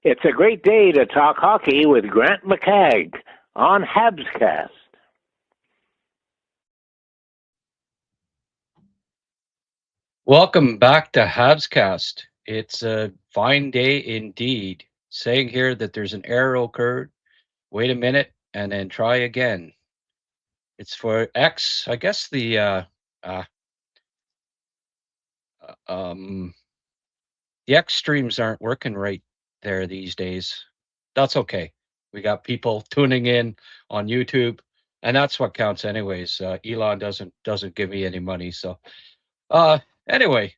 It's a great day to talk hockey with Grant McCagg on Habscast. Welcome back to Habscast. It's a fine day indeed. Saying here that there's an error occurred. Wait a minute and then try again. It's for X. I guess uh, um the X streams aren't working right there these days. That's okay. We got people tuning in on YouTube, and that's what counts anyways. Elon doesn't give me any money, so uh anyway,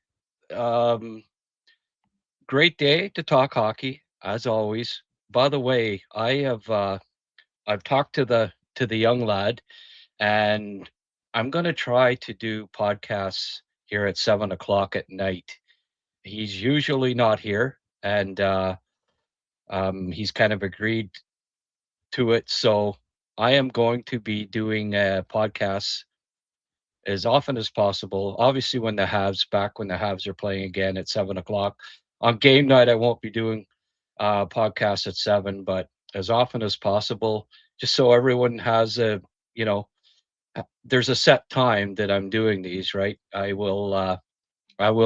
um great day to talk hockey as always. By the way, I've talked to the young lad, and I'm gonna try to do podcasts here at 7 o'clock at night. He's usually not here, and he's kind of agreed to it. So I am going to be doing podcasts as often as possible. Obviously, when the Habs are playing again at 7 o'clock on game night, I won't be doing podcasts at 7, but as often as possible, just so everyone has you know, there's a set time that I'm doing these. Right, I will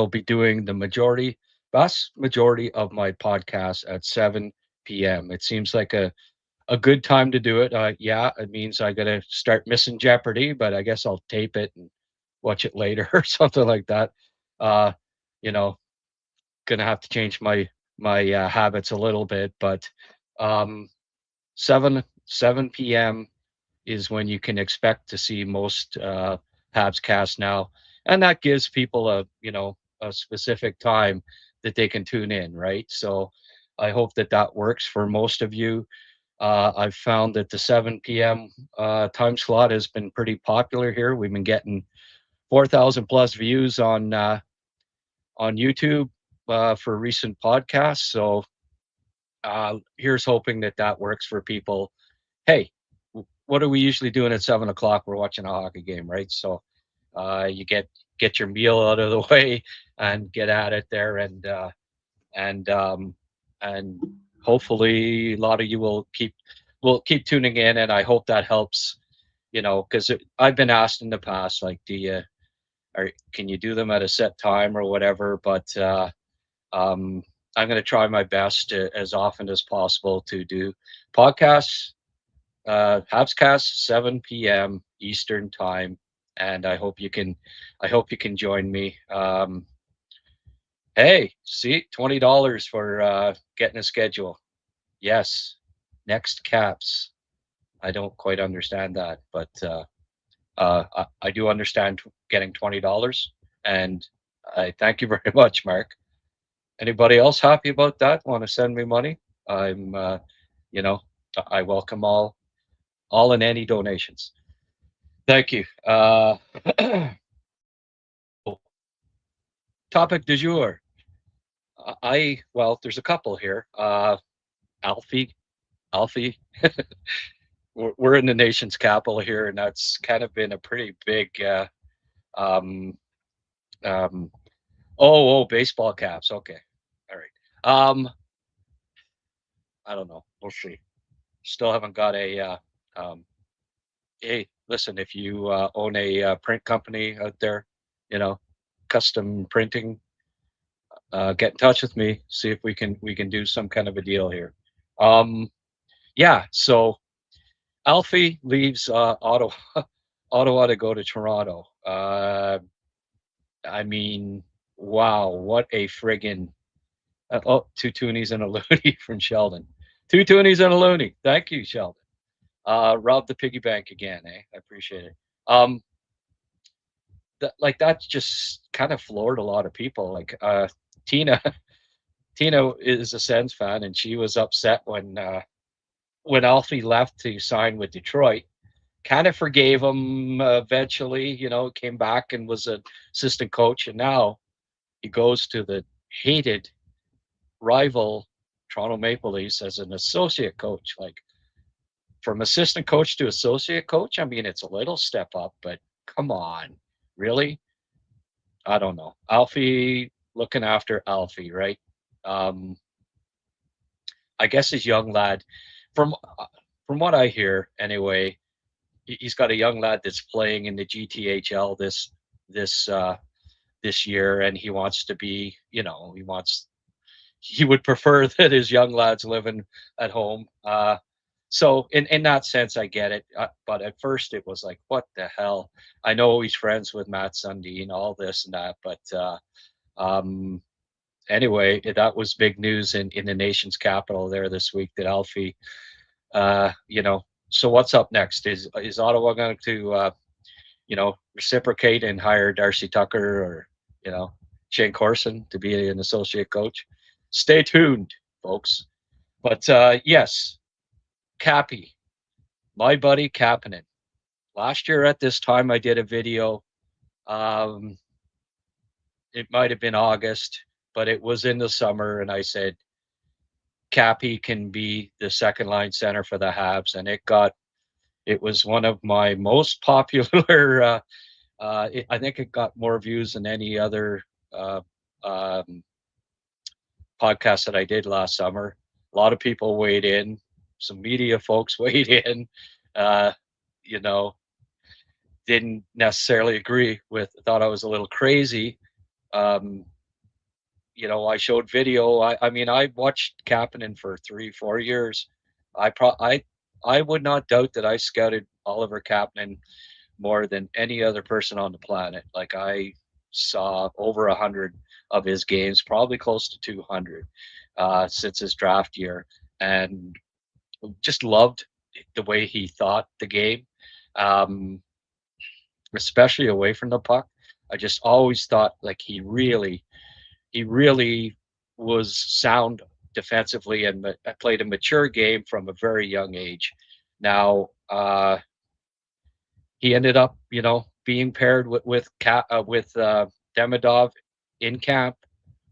be doing the vast majority of my podcasts at 7 p.m. It seems like a good time to do it. Yeah, it means I got to start missing Jeopardy, but I guess I'll tape it and watch it later or something like that. Uh, you know, gonna have to change my habits a little bit, but um, 7 p.m. is when you can expect to see most Habs cast now, and that gives people a specific time that they can tune in, right? So I hope that that works for most of you. I've found that the 7 p.m. Time slot has been pretty popular here. We've been getting 4,000 plus views on YouTube for recent podcasts. So here's hoping that that works for people. Hey, what are we usually doing at 7 o'clock? We're watching a hockey game, right? So you get your meal out of the way and get at it there, and and hopefully a lot of you will keep tuning in, and I hope that helps. Because I've been asked in the past, like, do you or can you do them at a set time or whatever? But um, I'm going to try my best as often as possible to do podcasts, Habscast 7 p.m. Eastern time, and I hope you can join me. Hey, see, $20 for getting a schedule. Yes, next caps. I don't quite understand that, but I do understand getting $20, and I thank you very much, Mark. Anybody else happy about that? Want to send me money? I'm, you know, I welcome all and any donations. Thank you. Topic du jour. Well, there's a couple here. Alfie, Alfie. We're in the nation's capital here, and that's kind of been a pretty big. Um, um, baseball caps. Okay, all right. I don't know. We'll see. Still haven't got a. Um, hey, listen, if you own a print company out there, you know, custom printing, get in touch with me. See if we can do some kind of a deal here. Um, yeah. So Alfie leaves Ottawa, Ottawa to go to Toronto. I mean, wow, what a friggin' two toonies and a loony from Sheldon. Two toonies and a loony. Thank you, Sheldon. Rob the piggy bank again, eh? I appreciate it. Um, that just kind of floored a lot of people. Like Tina, Tina is a Sens fan, and she was upset when Alfie left to sign with Detroit. Kind of forgave him eventually. Came back and was an assistant coach, and now he goes to the hated rival Toronto Maple Leafs as an associate coach. Like, from assistant coach to associate coach, I mean, it's a little step up, but come on, really? I don't know. Alfie looking after Alfie, right? Um, I guess his young lad, from what I hear anyway, he's got a young lad that's playing in the GTHL this this year, and he wants to be, he would prefer that his young lads living at home. So in that sense, I get it. But at first, it was like, what the hell? I know he's friends with Matt Sundin, all this and that, but um, anyway, that was big news in the nation's capital there this week that Alfie, So what's up next? Is Ottawa going to reciprocate and hire Darcy Tucker or Shane Corson to be an associate coach? Stay tuned, folks. But yes, Kappy, my buddy Kapanen. Last year at this time, I did a video. It might have been August, but it was in the summer, and I said Kappy can be the second line center for the Habs, and it was one of my most popular. I think it got more views than any other podcast that I did last summer. A lot of people weighed in. Some media folks weighed in. Didn't necessarily agree with. Thought I was a little crazy. I showed video. I watched Kapanen for 3-4 years. I would not doubt that I scouted Oliver Kapanen more than any other person on the planet. Like, I saw over 100 of his games, probably close to 200 since his draft year, and just loved the way he thought the game, especially away from the puck. I just always thought like he really was sound defensively and played a mature game from a very young age. Now, he ended up, being paired with Demidov in camp,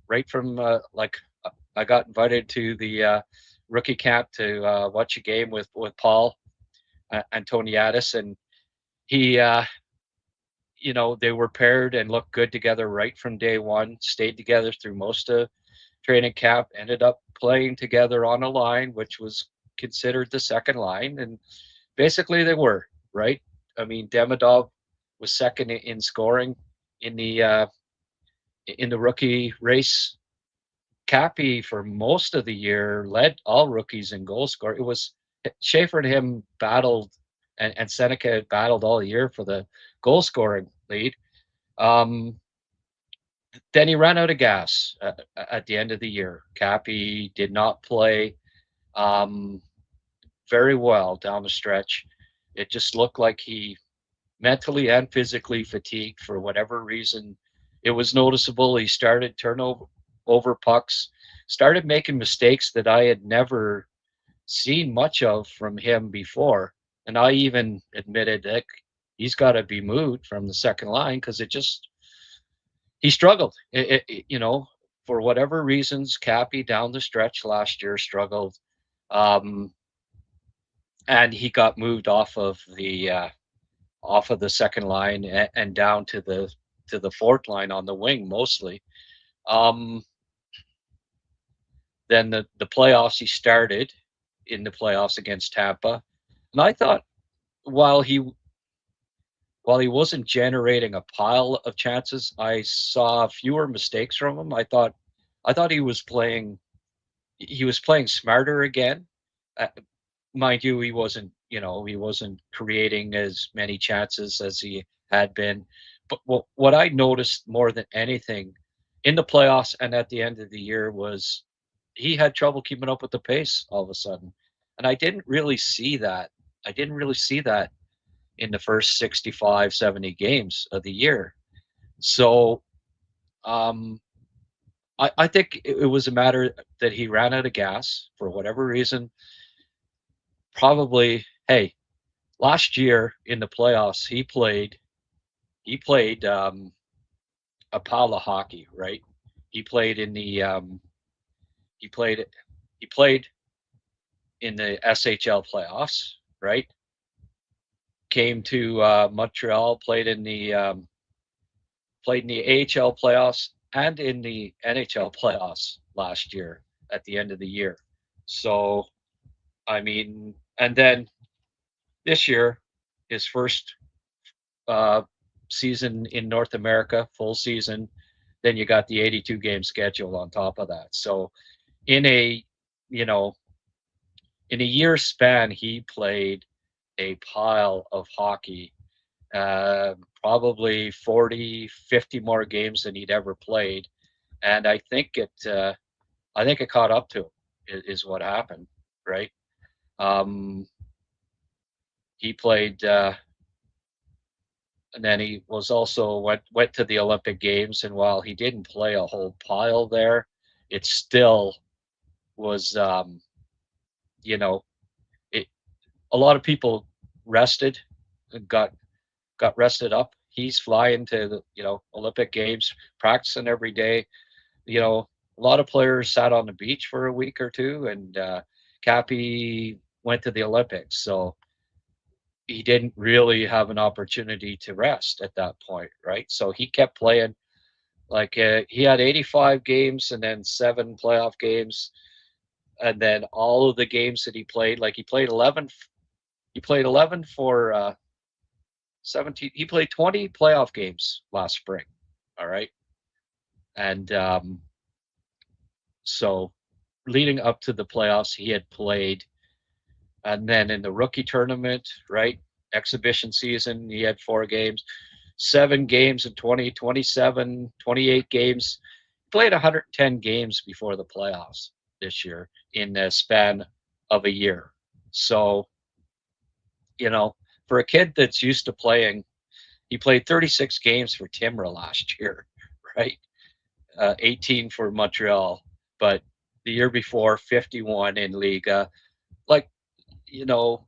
right from I got invited to the rookie camp to watch a game with Paul Antoniadis, and he, they were paired and looked good together right from day one. Stayed together through most of training camp. Ended up playing together on a line, which was considered the second line, and basically they were right. I mean, Demidov was second in scoring in the rookie race. Kappy for most of the year led all rookies in goal score. It was Schaefer and him battled, and Seneca battled all year for the goal scoring lead. Then he ran out of gas at the end of the year. Kappy did not play very well down the stretch. It just looked like he mentally and physically fatigued for whatever reason. It was noticeable. He started turnover pucks, started making mistakes that I had never seen much of from him before. And I even admitted that he's got to be moved from the second line because he struggled. For whatever reasons, Kappy down the stretch last year struggled. And he got moved off of the second line and down to the fourth line on the wing mostly. Then the playoffs, he started in the playoffs against Tampa, and I thought while he wasn't generating a pile of chances, I saw fewer mistakes from him. I thought he was playing smarter again. Mind you, he wasn't creating as many chances as he had been. But what I noticed more than anything in the playoffs and at the end of the year was he had trouble keeping up with the pace all of a sudden. And I didn't really see that. In the first 65, 70 games of the year. So I think it was a matter that he ran out of gas for whatever reason. Probably, hey, last year in the playoffs, he played a pile of hockey, right? He played in the he played in the SHL playoffs, right? Came to Montreal, played in the AHL playoffs and in the NHL playoffs last year at the end of the year. So, I mean, and then this year, his first uh, season in North America, full season. Then you got the 82 game schedule on top of that. So in a, you know, in a year span, he played a pile of hockey, probably 40, 50 more games than he'd ever played. And I think it caught up to him is what happened, right? Um, he played, and then he was also went to the Olympic Games. And while he didn't play a whole pile there, it still was, you know, it. A lot of people rested and got rested up. He's flying to the Olympic Games, practicing every day. A lot of players sat on the beach for a week or two, and Kappy went to the Olympics, so he didn't really have an opportunity to rest at that point, right? So he kept playing. Like he had 85 games and then 7 playoff games, and then all of the games that he played, like he played 11. He played 11 for 17. He played 20 playoff games last spring. All right, and so leading up to the playoffs, he had played, and then in the rookie tournament, right, exhibition season, he had 4 games. 7 games in 20, 27, 28 games. Played 110 games before the playoffs this year in the span of a year. So, for a kid that's used to playing, he played 36 games for Timrå last year, right? 18 for Montreal, but the year before, 51 in Liga. Like, you know,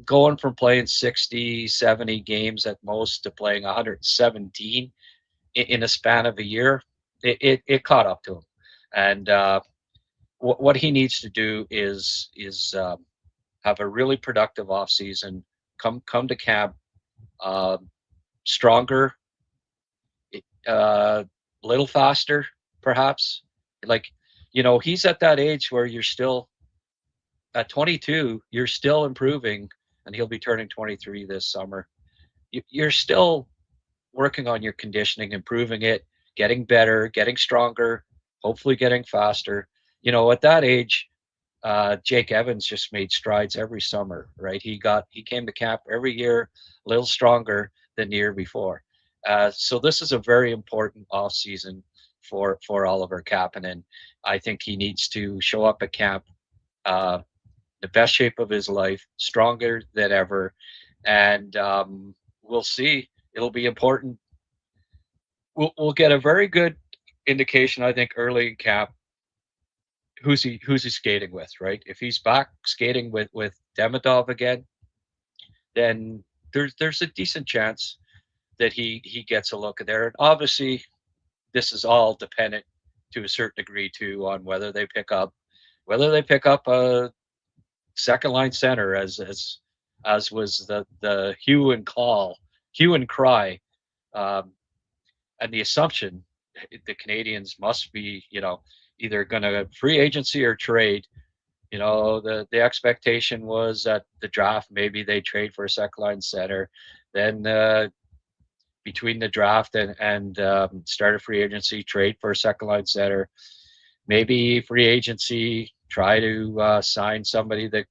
going from playing 60, 70 games at most to playing 117 in a span of a year, it caught up to him. And what he needs to do is have a really productive off season. Come to camp uh, stronger, a little faster, perhaps. Like, he's at that age where you're still at 22, you're still improving, and he'll be turning 23 this summer. You're still working on your conditioning, improving it, getting better, getting stronger, hopefully getting faster. At that age, Jake Evans just made strides every summer, right? He came to camp every year a little stronger than the year before. So this is a very important off season for Oliver Kapanen. I think he needs to show up at camp the best shape of his life, stronger than ever, and we'll see. It'll be important. We'll get a very good indication, I think, early in camp who's he skating with, right? If he's back skating with Demidov again, then there's a decent chance that he gets a look at there. And obviously, this is all dependent to a certain degree too on whether they pick up a second line center as was the hue and cry, and the assumption the Canadians must be either going to free agency or trade. The expectation was at the draft maybe they trade for a second line center, then between the draft and start a free agency, trade for a second line center, maybe free agency, try to sign somebody that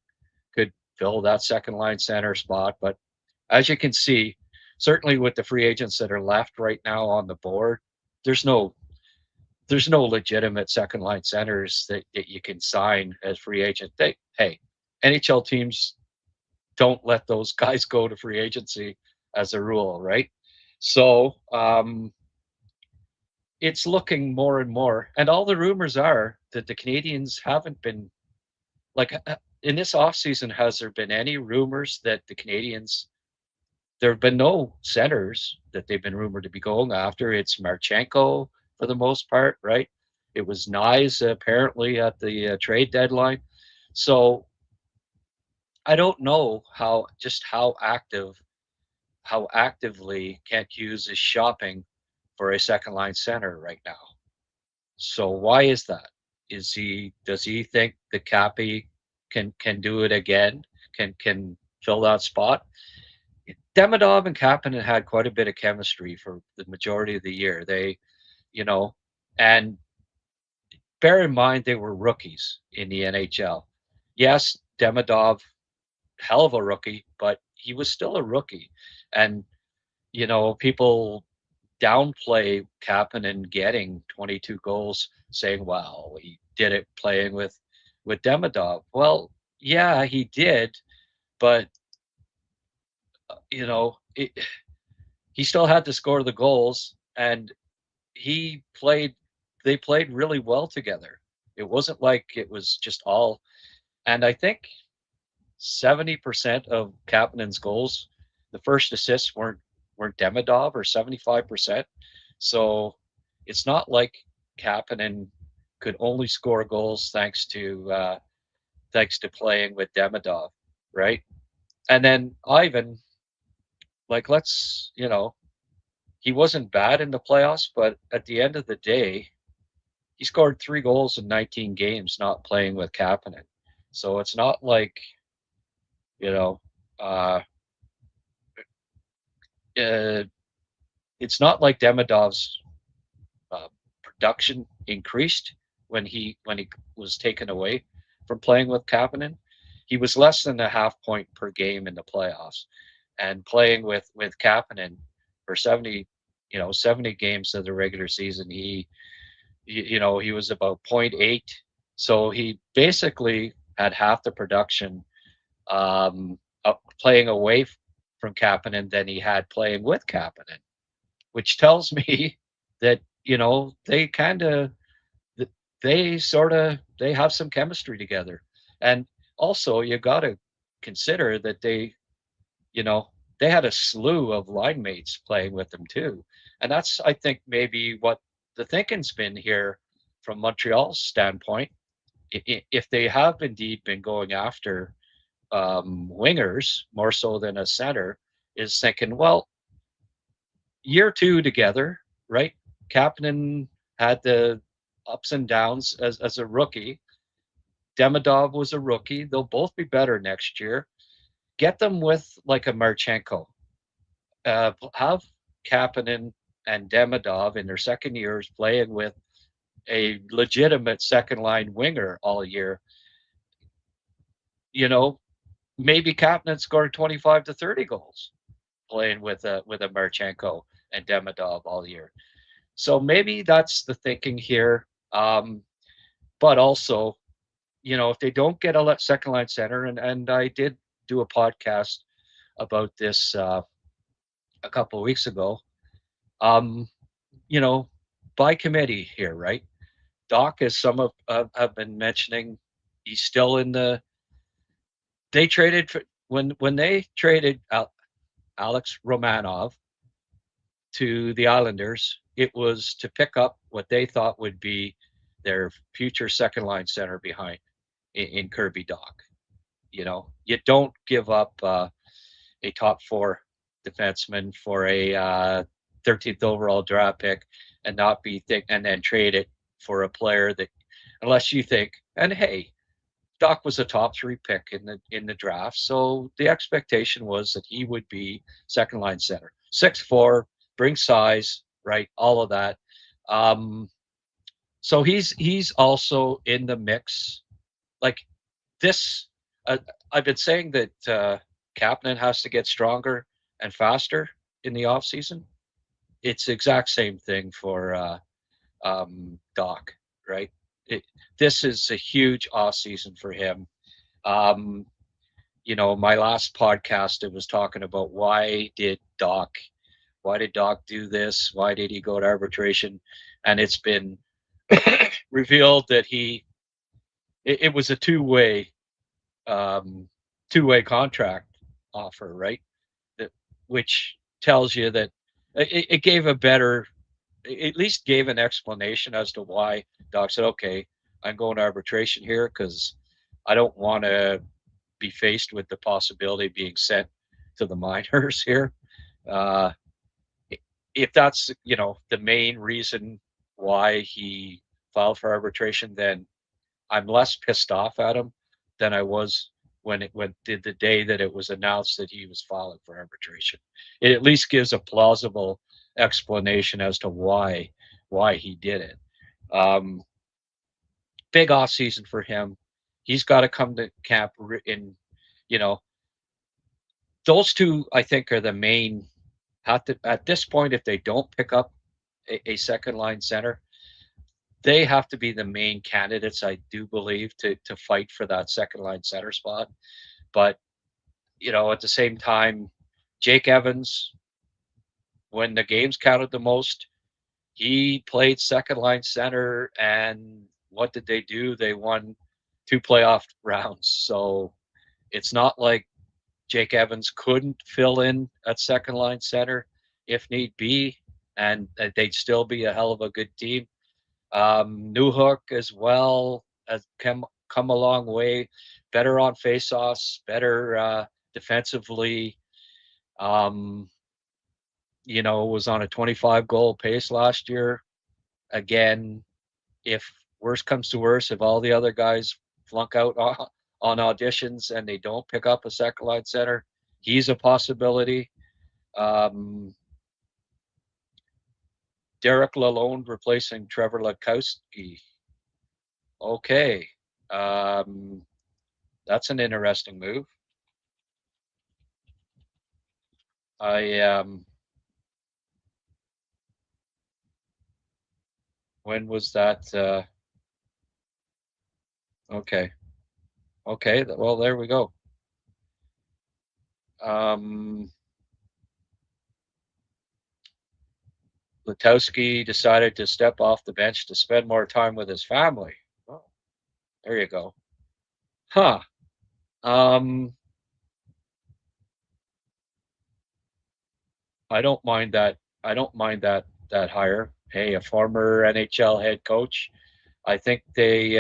could fill that second line center spot. But as you can see, certainly with the free agents that are left right now on the board, there's no legitimate second line centers that you can sign as free agent. NHL teams don't let those guys go to free agency as a rule, right? So it's looking more and more, and all the rumors are that the Canadians haven't been like in this offseason. Has there been any rumors that the Canadians? There have been no centers that they've been rumored to be going after. It's Marchenko for the most part, right? It was Nyes apparently at the trade deadline. So I don't know how actively Kent Hughes is shopping for a second line center right now. So why is that? Does he think the Kappy can do it again, can fill that spot. Demidov and Kapanen had quite a bit of chemistry for the majority of the year. They, you know, and bear in mind they were rookies in the NHL. Yes, Demidov, hell of a rookie, but he was still a rookie. And, people downplay Kapanen getting 22 goals, saying, "Wow, he did it playing with Demidov." Well, yeah, he did, but he still had to score the goals, and he played. They played really well together. It wasn't like it was just all. And I think 70% of Kapanen's goals, the first assists weren't Demidov, or 75%. So it's not like Kapanen could only score goals thanks to playing with Demidov, right? And then Ivan, he wasn't bad in the playoffs, but at the end of the day, he scored 3 goals in 19 games not playing with Kapanen. So it's not like, you know, uh, uh, it's not like Demidov's production increased when he was taken away from playing with Kapanen. He was less than a half point per game in the playoffs, and playing with Kapanen for 70 games of the regular season, he was about 0.8. So he basically had half the production playing away from Kapanen than he had playing with Kapanen, which tells me that they kind of they have some chemistry together. And also you got to consider that you know they had a slew of line mates playing with them too. And that's, I think, maybe what the thinking's been here from Montreal's standpoint. If they have indeed been going after wingers more so than a center, is thinking, well, year two together, right? Kapanen had the ups and downs as a rookie. Demidov was a rookie. They'll both be better next year. Get them with like a Marchenko. Have Kapanen and Demidov in their second years playing with a legitimate second line winger all year. Maybe Kapanen scored 25 to 30 goals playing with a Marchenko and Demidov all year. So maybe that's the thinking here. But also, if they don't get a second line center, and I did do a podcast about this a couple of weeks ago, you know, by committee here, right? Doc, as some have been mentioning, he's still in the. They traded when they traded Alex Romanov to the Islanders. It was to pick up what they thought would be their future second line center behind in Kirby Dach. You don't give up a top four defenseman for a 13th overall draft pick and not be and then trade it for a player that, unless you think, and hey, Dach was a top 3 pick in the draft, so the expectation was that he would be second line center, 6'4", bring size, right, all of that. So he's also in the mix. Like this, I've been saying that Kapanen has to get stronger and faster in the off season. It's the exact same thing for Dach, right? This is a huge off season for him. My last podcast, it was talking about why did Dach do this? Why did he go to arbitration? And it's been revealed that it was a two-way contract offer, right? Which tells you that it gave at least gave an explanation as to why Doc said, okay, I'm going to arbitration here because I don't want to be faced with the possibility of being sent to the minors here. If that's, the main reason why he filed for arbitration, then I'm less pissed off at him. than I was when the day that it was announced that he was filing for arbitration. It at least gives a plausible explanation as to why he did it. Big off season for him. He's got to come to camp in, you know, those two, I think, are the main. At this point, if they don't pick up a second line center, they have to be the main candidates, I do believe, to fight for that second line center spot. But, at the same time, Jake Evans, when the games counted the most, he played second line center, and what did they do? They won 2 playoff rounds. So it's not like Jake Evans couldn't fill in at second line center if need be, and they'd still be a hell of a good team. Newhook as well has come a long way, better on faceoffs, better defensively. Was on a 25 goal pace last year. Again, if worse comes to worse, if all the other guys flunk out on auditions and they don't pick up a second line center, he's a possibility. Derek Lalonde replacing Trevor Lekowski. Okay. That's an interesting move. When was that? Okay. Well, there we go. Letowski decided to step off the bench to spend more time with his family. Oh, there you go. Huh. I don't mind that. I don't mind that hire. Hey, a former NHL head coach. I think they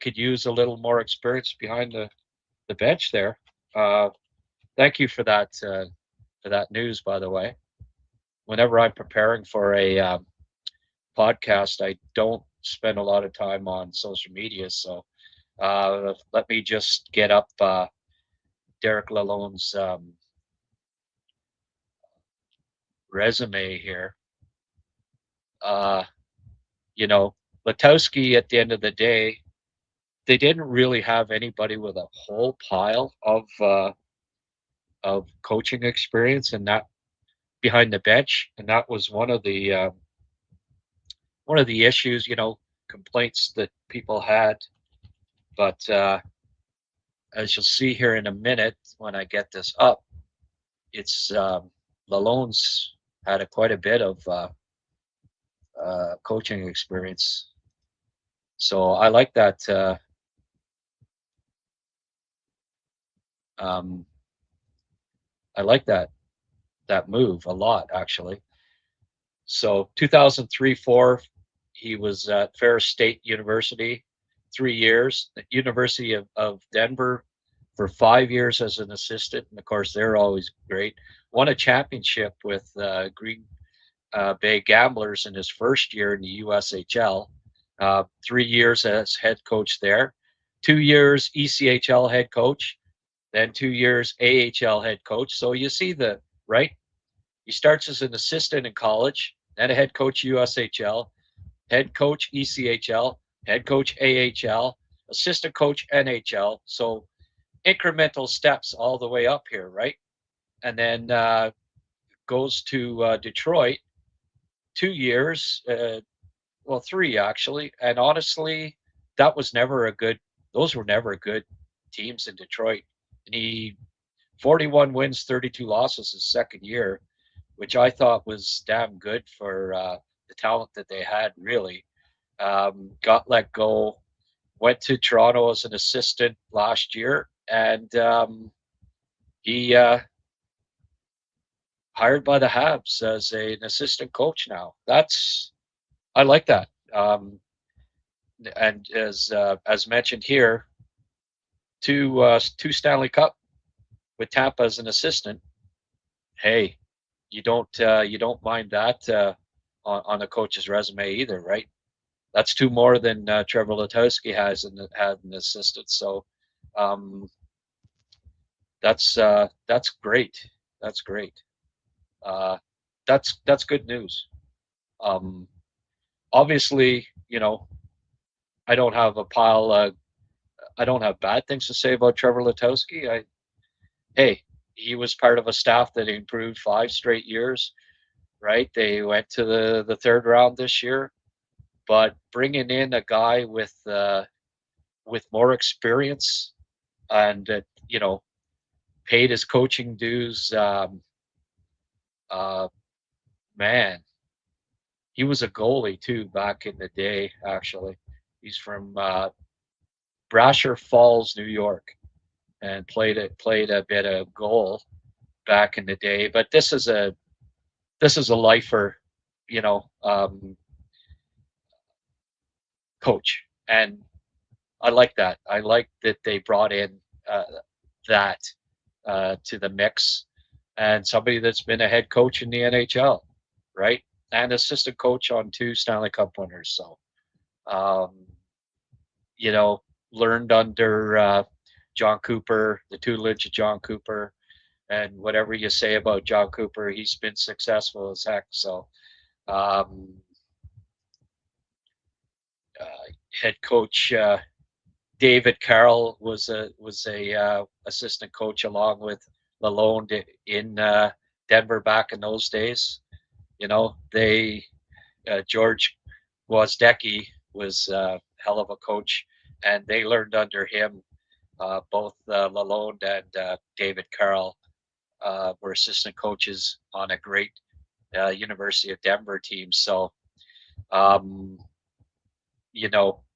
could use a little more experience behind the bench there. Thank you for that news, by the way. Whenever I'm preparing for a podcast, I don't spend a lot of time on social media, so let me just get up Derek Lalonde's resume here. Letowski, at the end of the day, they didn't really have anybody with a whole pile of coaching experience, and that behind the bench, and that was one of the issues, complaints that people had. But as you'll see here in a minute when I get this up, it's Lalonde's had quite a bit of coaching experience. So I like that. I like that move a lot, actually. So 2003-04, he was at Ferris State University 3 years, the University of Denver for 5 years as an assistant. And of course, they're always great. Won a championship with Green Bay Gamblers in his first year in the USHL. 3 years as head coach there. 2 years ECHL head coach. Then 2 years AHL head coach. So you see right? He starts as an assistant in college, then a head coach USHL, head coach ECHL, head coach AHL, assistant coach NHL. So incremental steps all the way up here, right? And then goes to Detroit, 2 years, 3 actually. And honestly, those were never good teams in Detroit. And he 41 wins, 32 losses his second year, which I thought was damn good for the talent that they had, really. Got let go, went to Toronto as an assistant last year, and he hired by the Habs as an assistant coach now. I like that. And as mentioned here, two Stanley Cup with Tampa as an assistant. Hey, you don't mind that on a coach's resume either, right? That's two more than Trevor Letowski had an assistant. So that's great. That's great. Uh, that's good news. Um, Obviously, I don't have a pile. I don't have bad things to say about Trevor Letowski. Hey, he was part of a staff that improved 5 straight years. Right? They went to the third round this year, but bringing in a guy with more experience and paid his coaching dues. Uh, Man, he was a goalie too back in the day. Actually, he's from Brasher Falls, New York, and played a bit of goal back in the day. But this is a lifer, you know, coach, and I like that. I like that they brought in that to the mix, and somebody that's been a head coach in the NHL, right, and assistant coach on 2 Stanley Cup winners. So, um, you know, learned under John Cooper, the tutelage of John Cooper, and whatever you say about John Cooper, he's been successful as heck. So, um, uh, head coach David Carroll was a assistant coach along with Lalonde in Denver back in those days. They George Wozdecki was a hell of a coach, and they learned under him. Both Lalonde and David Carroll were assistant coaches on a great University of Denver team. So, um,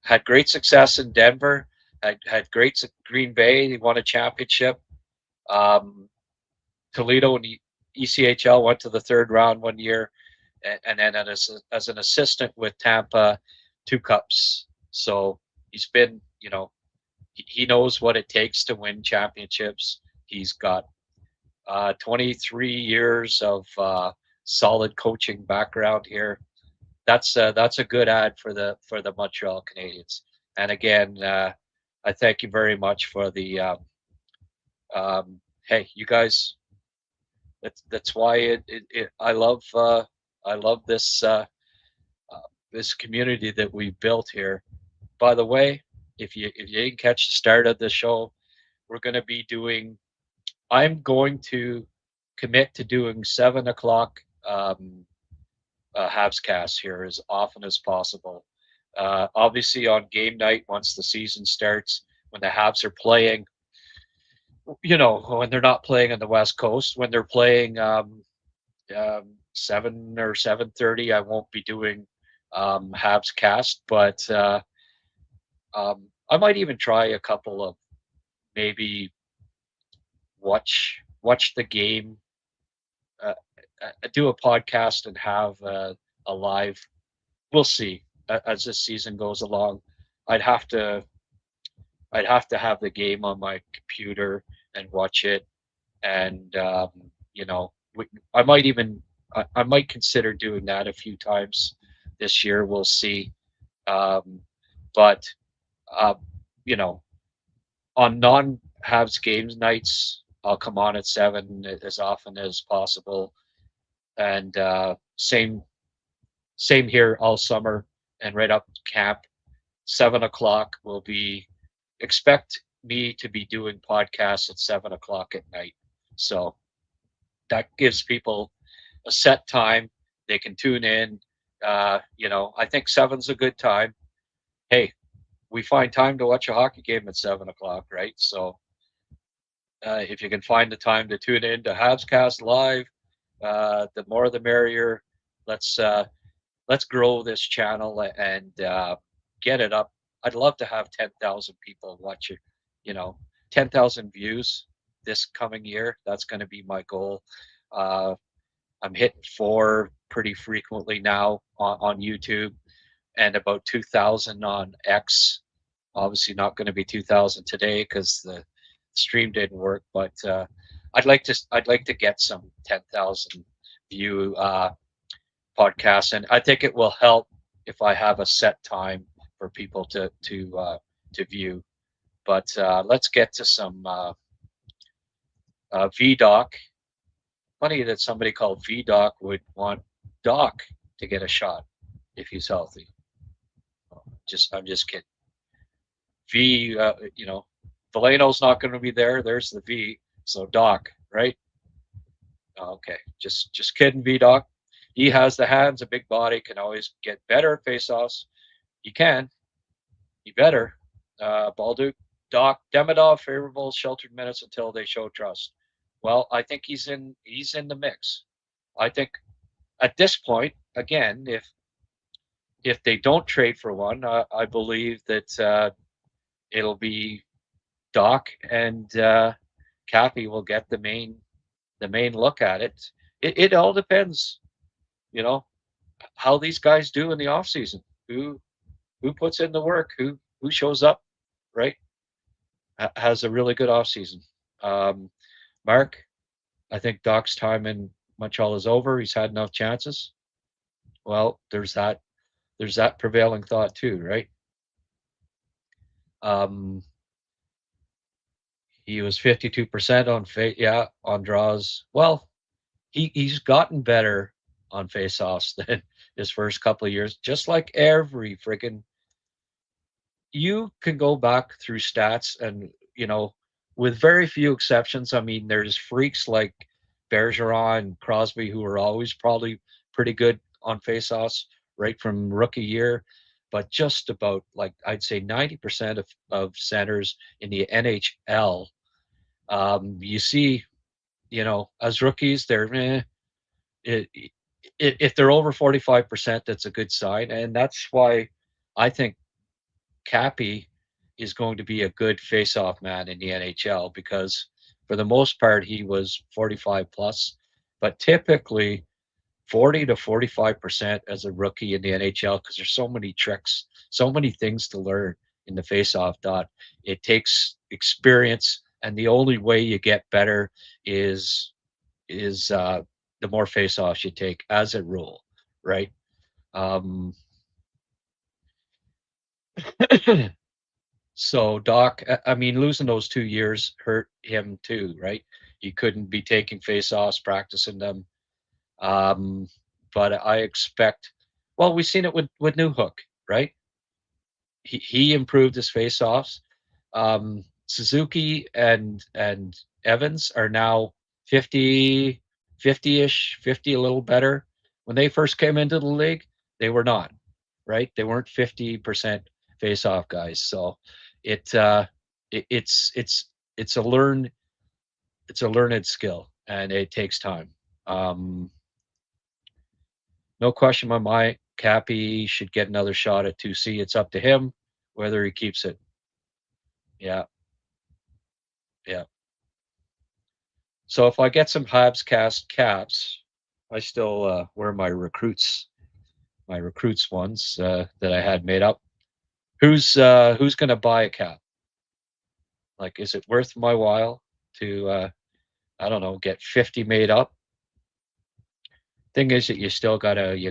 had great success in Denver. Had great Green Bay. He won a championship. Um, Toledo and ECHL went to the third round one year, and then as an assistant with Tampa, 2 cups. So he's been, he knows what it takes to win championships. He's got 23 years of solid coaching background here. That's a good ad for the Montreal Canadiens. And again, I thank you very much for the. Hey, you guys. That's why I love this this community that we built here. By the way, if you didn't catch the start of the show, we're going to be doing. I'm going to commit to doing 7 o'clock Habs cast here as often as possible. Obviously, on game night, once the season starts, when the Habs are playing, when they're not playing on the West Coast, when they're playing 7 or 7:30, I won't be doing Habs cast, but I might even try a couple of maybe watch the game, do a podcast, and have a live. We'll see as this season goes along. I'd have to have the game on my computer and watch it, and I might even I might consider doing that a few times this year. We'll see, but uh, you know, on non-Habs games nights, I'll come on at 7 as often as possible, and same here all summer and right up camp. 7 o'clock will be expect me to be doing podcasts at 7 o'clock at night. So that gives people a set time. They can tune in. I think 7's a good time. Hey, we find time to watch a hockey game at 7 o'clock, right? So if you can find the time to tune in to Habscast Live, the more the merrier. Let's grow this channel and get it up. I'd love to have 10,000 people watch it. 10,000 views this coming year. That's going to be my goal. I'm hitting 4 pretty frequently now on YouTube, and about 2,000 on X. Obviously, not going to be 2,000 today because the stream didn't work. But I'd like to get some 10,000 view podcasts, and I think it will help if I have a set time for people to view. But let's get to some VDoc. Funny that somebody called VDoc would want Doc to get a shot if he's healthy. I'm just kidding. V, Valeno's not going to be there. There's the V. So Doc, right? Okay, just kidding, VDoc. He has the hands, a big body, can always get better at faceoffs. You can. You better. Balduke, Doc, Demidov, favorable sheltered minutes until they show trust. Well, I think he's in the mix. I think at this point, again, if they don't trade for one, I believe that it'll be Doc and Kappy will get the main look at it. It all depends, how these guys do in the off season. Who puts in the work? Who shows up, right? Has a really good off season. Mark, I think Doc's time in Montreal is over. He's had enough chances. Well, there's that prevailing thought too, right? He was 52% on draws. Well, he's gotten better on faceoffs than his first couple of years, just like every friggin'. You can go back through stats and, with very few exceptions. I mean, there's freaks like Bergeron and Crosby who are always probably pretty good on faceoffs right from rookie year, but just about, like, I'd say 90% of centers in the NHL, you see, as rookies, they're if they're over 45%, that's a good sign, and that's why I think Kappy is going to be a good face-off man in the NHL, because for the most part he was 45 plus, but typically 40 to 45% as a rookie in the NHL, because there's so many tricks, so many things to learn in the face-off dot. It takes experience, and the only way you get better is the more face-offs you take as a rule, right? So Doc, I mean, losing those 2 years hurt him too, right? He couldn't be taking face-offs, practicing them. But I expect, well, we've seen it with Newhook, right? He improved his face-offs. Suzuki and Evans are now 50, 50-ish, 50 a little better. When they first came into the league, they were not, right? They weren't 50% face-off guys. So it's a learned skill, and it takes time. No question in my mind, Kappy should get another shot at 2C. It's up to him whether he keeps it. Yeah. Yeah. So if I get some Habs cast caps, I still wear my recruits ones that I had made up. Who's going to buy a cap? Like, is it worth my while to I don't know, get 50 made up? Thing is that you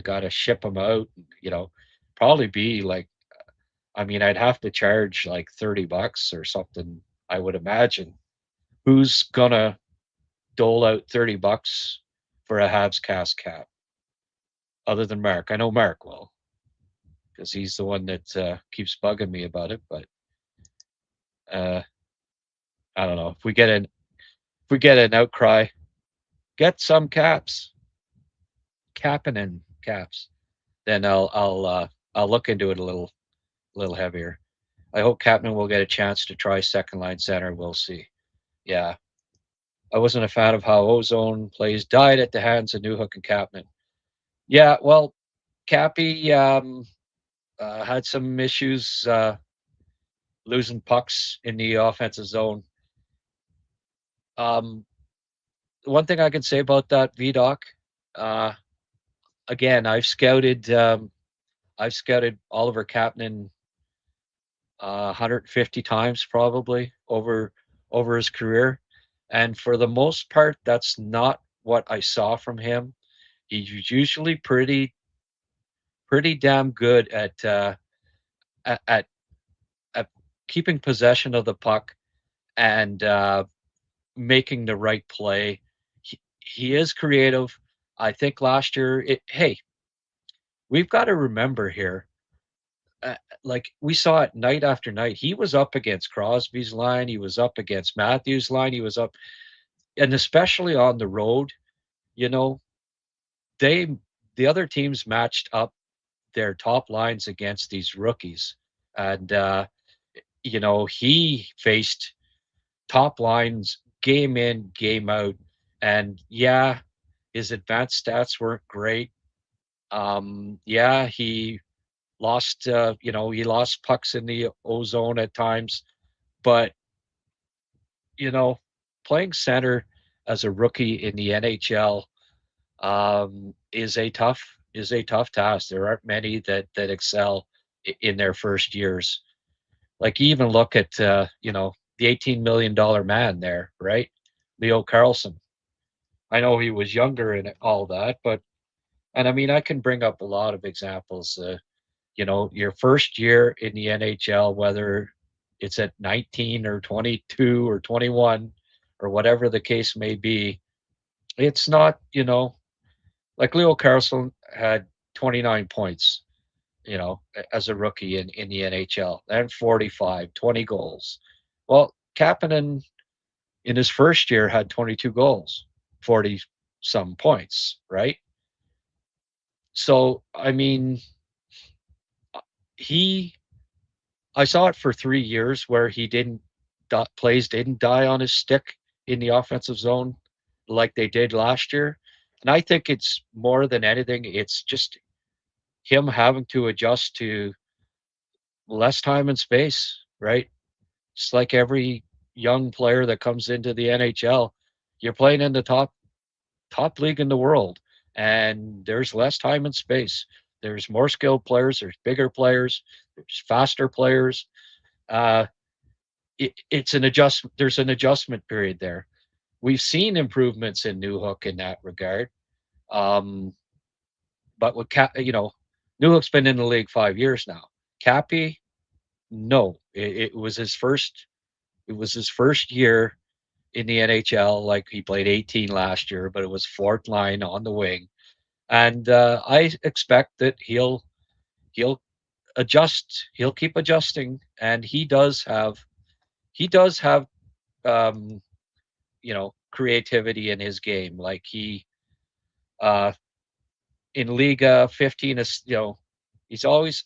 gotta ship them out. Probably be like, I mean, I'd have to charge like $30 or something, I would imagine. Who's gonna dole out $30 for a Habs cast cap other than Mark? I know Mark will, because he's the one that keeps bugging me about it. But I don't know, if we get an outcry, get some caps, Kapanen caps, then I'll look into it a little heavier. I hope Kapanen will get a chance to try second line center. We'll see. Yeah, I wasn't a fan of how Ozone plays, died at the hands of Newhook and Kapanen. Yeah, well, Kappy had some issues losing pucks in the offensive zone. One thing I can say about that, VDoc, again, I've scouted Oliver Kapanen 150 times probably over his career, and for the most part, that's not what I saw from him. He's usually pretty pretty damn good at, at at keeping possession of the puck and making the right play. He is creative. I think last year, hey, we've got to remember here, uh, like we saw it night after night. He was up against Crosby's line. He was up against Matthews' line. He was up, and especially on the road, you know, they the other teams matched up their top lines against these rookies, and he faced top lines game in, game out, and yeah, his advanced stats weren't great. Yeah, he lost pucks in the ozone at times, but you know, playing center as a rookie in the NHL is a tough task. There aren't many that excel in their first years. Like you even look at the $18 million man there, right? Leo Carlson. I know he was younger and all that, but and I mean I can bring up a lot of examples. Your first year in the NHL, whether it's at 19 or 22 or 21 or whatever the case may be, it's not, like Leo Carlson had 29 points, as a rookie in the NHL, and 45, 20 goals. Well, Kapanen in his first year had 22 goals, 40 some points, right? So, I mean, he I saw it for 3 years where he didn't plays didn't die on his stick in the offensive zone like they did last year. And I think it's more than anything, it's just him having to adjust to less time and space, right? Just like every young player that comes into the NHL, you're playing in the top league in the world, and there's less time and space. There's more skilled players, there's bigger players, there's faster players. Uh, it's an adjustment. There's an adjustment period there. We've seen improvements in Newhook in that regard, um, but Newhook's been in the league 5 years now. Kappy, no, it was his first. It was his first year in the NHL. Like he played 18 last year, but it was fourth line on the wing, and I expect that he'll adjust. He'll keep adjusting, and he does have um, creativity in his game. Like he uh, in Liga 15 is he's always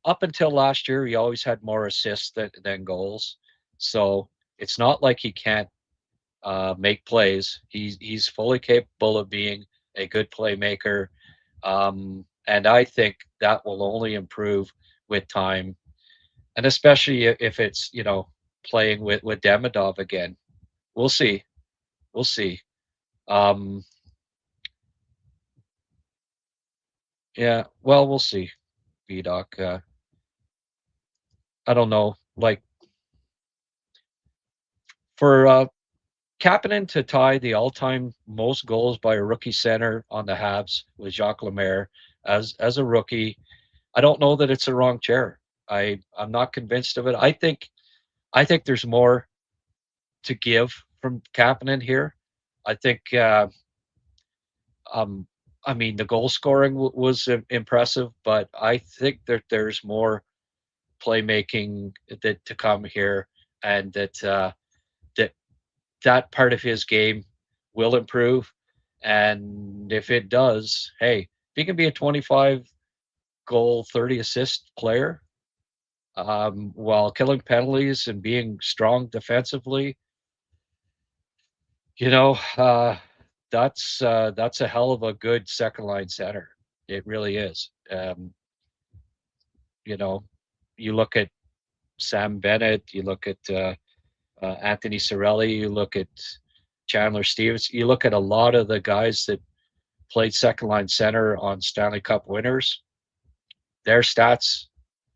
up until last year he always had more assists than goals. So it's not like he can't make plays. He's fully capable of being a good playmaker, and I think that will only improve with time, and especially if it's playing with Demidov again. We'll see. We'll see. Um, yeah. Well, we'll see. BDoc. I don't know. Like for Kapanen to tie the all-time most goals by a rookie center on the Habs with Jacques Lemaire as a rookie, I don't know that it's the wrong chair. I'm not convinced of it. I think there's more to give from Kapanen here. I think um I mean the goal scoring was impressive, but I think that there's more playmaking that to come here, and that that part of his game will improve. And if it does, hey, if he can be a 25 goal, 30 assist player while killing penalties and being strong defensively, you know, uh, that's a hell of a good second line center. It really is. You know, you look at Sam Bennett, you look at Anthony Cirelli, you look at Chandler Stevens, you look at a lot of the guys that played second line center on Stanley Cup winners. Their stats,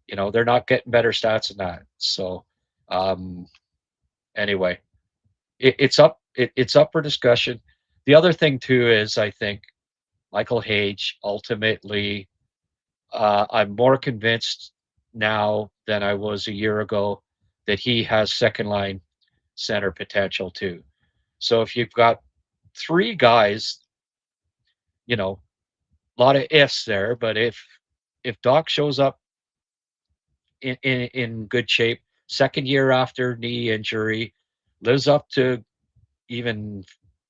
they're not getting better stats than that. So, um, anyway, it's up for discussion. The other thing too is I think Michael Hage ultimately I'm more convinced now than I was a year ago that he has second line center potential too. So if you've got three guys, you know, a lot of ifs there, but if Doc shows up in good shape, second year after knee injury, lives up to even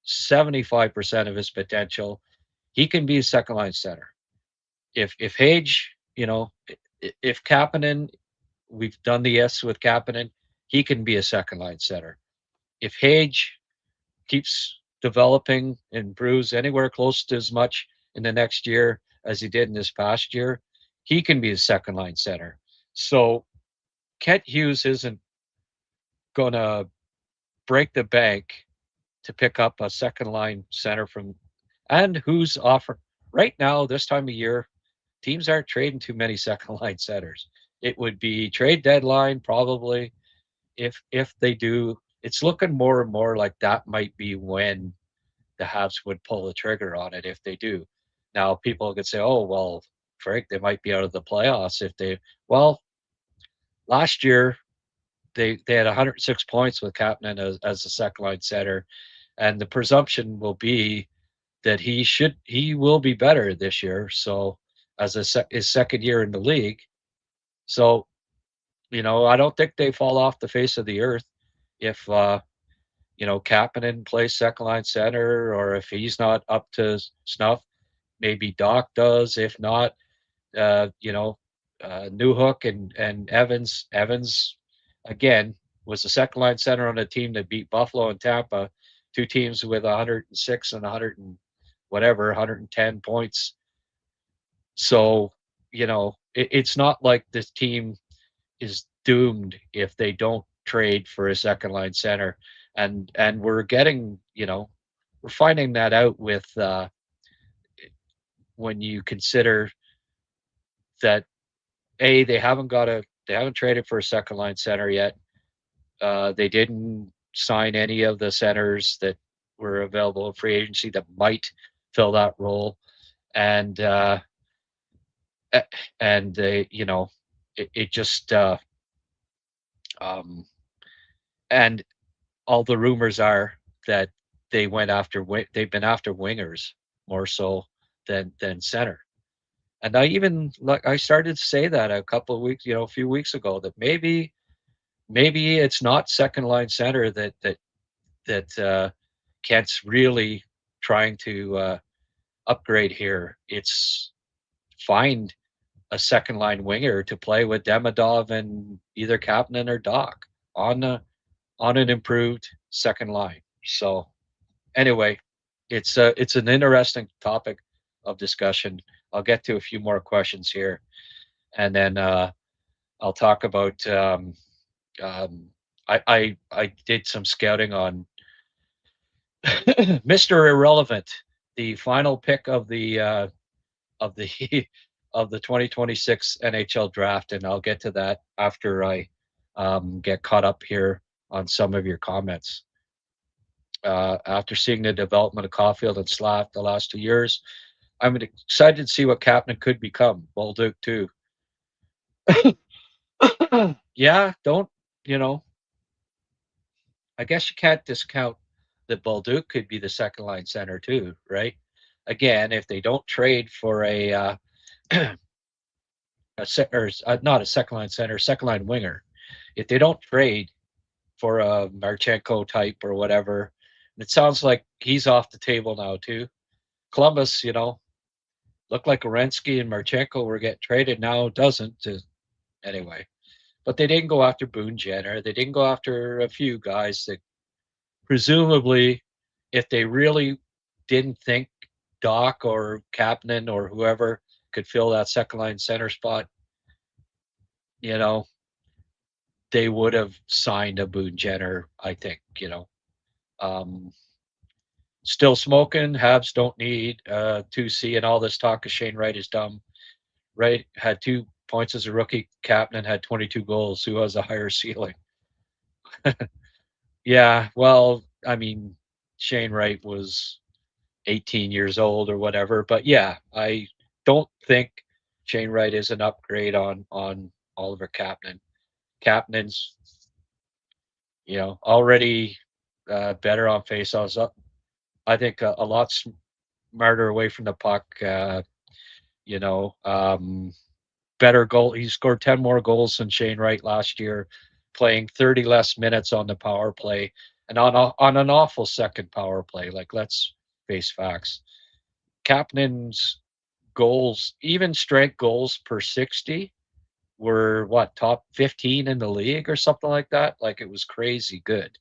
75% of his potential, he can be a second line center. If Hage, if Kapanen, we've done the S with Kapanen, he can be a second line center. If Hage keeps developing and improves anywhere close to as much in the next year as he did in this past year, he can be a second line center. So Kent Hughes isn't going to break the bank to pick up a second line center from, and who's offer right now this time of year. Teams aren't trading too many second line centers. It would be trade deadline probably. If they do, it's looking more and more like that might be when the Habs would pull the trigger on it if they do. Now people could say, "Oh well, Frank, they might be out of the playoffs if they." Well, last year they had 106 points with Kapanen as the second line center, and the presumption will be that he will be better this year. So as his second year in the league, so I don't think they fall off the face of the earth if Kapanen plays second line center, or if he's not up to snuff, maybe Doc does. If not, Newhook and Evans. Evans again was the second line center on a team that beat Buffalo and Tampa, two teams with 106 and 100 and whatever 110 points. So it's not like this team is doomed if they don't trade for a second line center, and we're getting we're finding that out with when you consider that they haven't traded for a second line center yet. They didn't sign any of the centers that were available in free agency that might fill that role, and they it just um, and all the rumors are that they've been after wingers more so than center. And I started to say that a couple of weeks, a few weeks ago, that maybe it's not second line center that Kent's really trying to upgrade here. It's find a second line winger to play with Demidov and either Kapanen or Doc on an improved second line. So anyway, it's an interesting topic of discussion. I'll get to a few more questions here, and then I'll talk about. I did some scouting on Mr. Irrelevant, the final pick of the of the 2026 NHL draft, and I'll get to that after I get caught up here on some of your comments. After seeing the development of Caulfield and Slav the last 2 years, I'm excited to see what Kapanen could become. Bolduc too. Yeah, don't you know? I guess you can't discount that Bolduc could be the second line center too, right? Again, if they don't trade for not a second line center, second line winger, if they don't trade for a Marchenko type or whatever, it sounds like he's off the table now too. Columbus, looked like Orensky and Marchenko were getting traded. Now doesn't. Anyway. But they didn't go after Boone Jenner. They didn't go after a few guys that presumably, if they really didn't think Doc or Kapanen or whoever could fill that second line center spot, they would have signed a Boone Jenner, I think, Um, still smoking. Habs don't need 2C, and all this talk of Shane Wright is dumb. Wright had 2 points as a rookie. Kapanen had 22 goals. Who has a higher ceiling? Yeah, well, I mean, Shane Wright was 18 years old or whatever, but yeah, I don't think Shane Wright is an upgrade on Oliver Kapanen. Kapanen's, already better on faceoffs. I think a lot smarter away from the puck. You know, better goal. He scored 10 more goals than Shane Wright last year, playing 30 less minutes on the power play and on an awful second power play. Like, let's face facts. Kapanen's goals, even strength goals per 60, were what, top 15 in the league or something like that. Like, it was crazy good.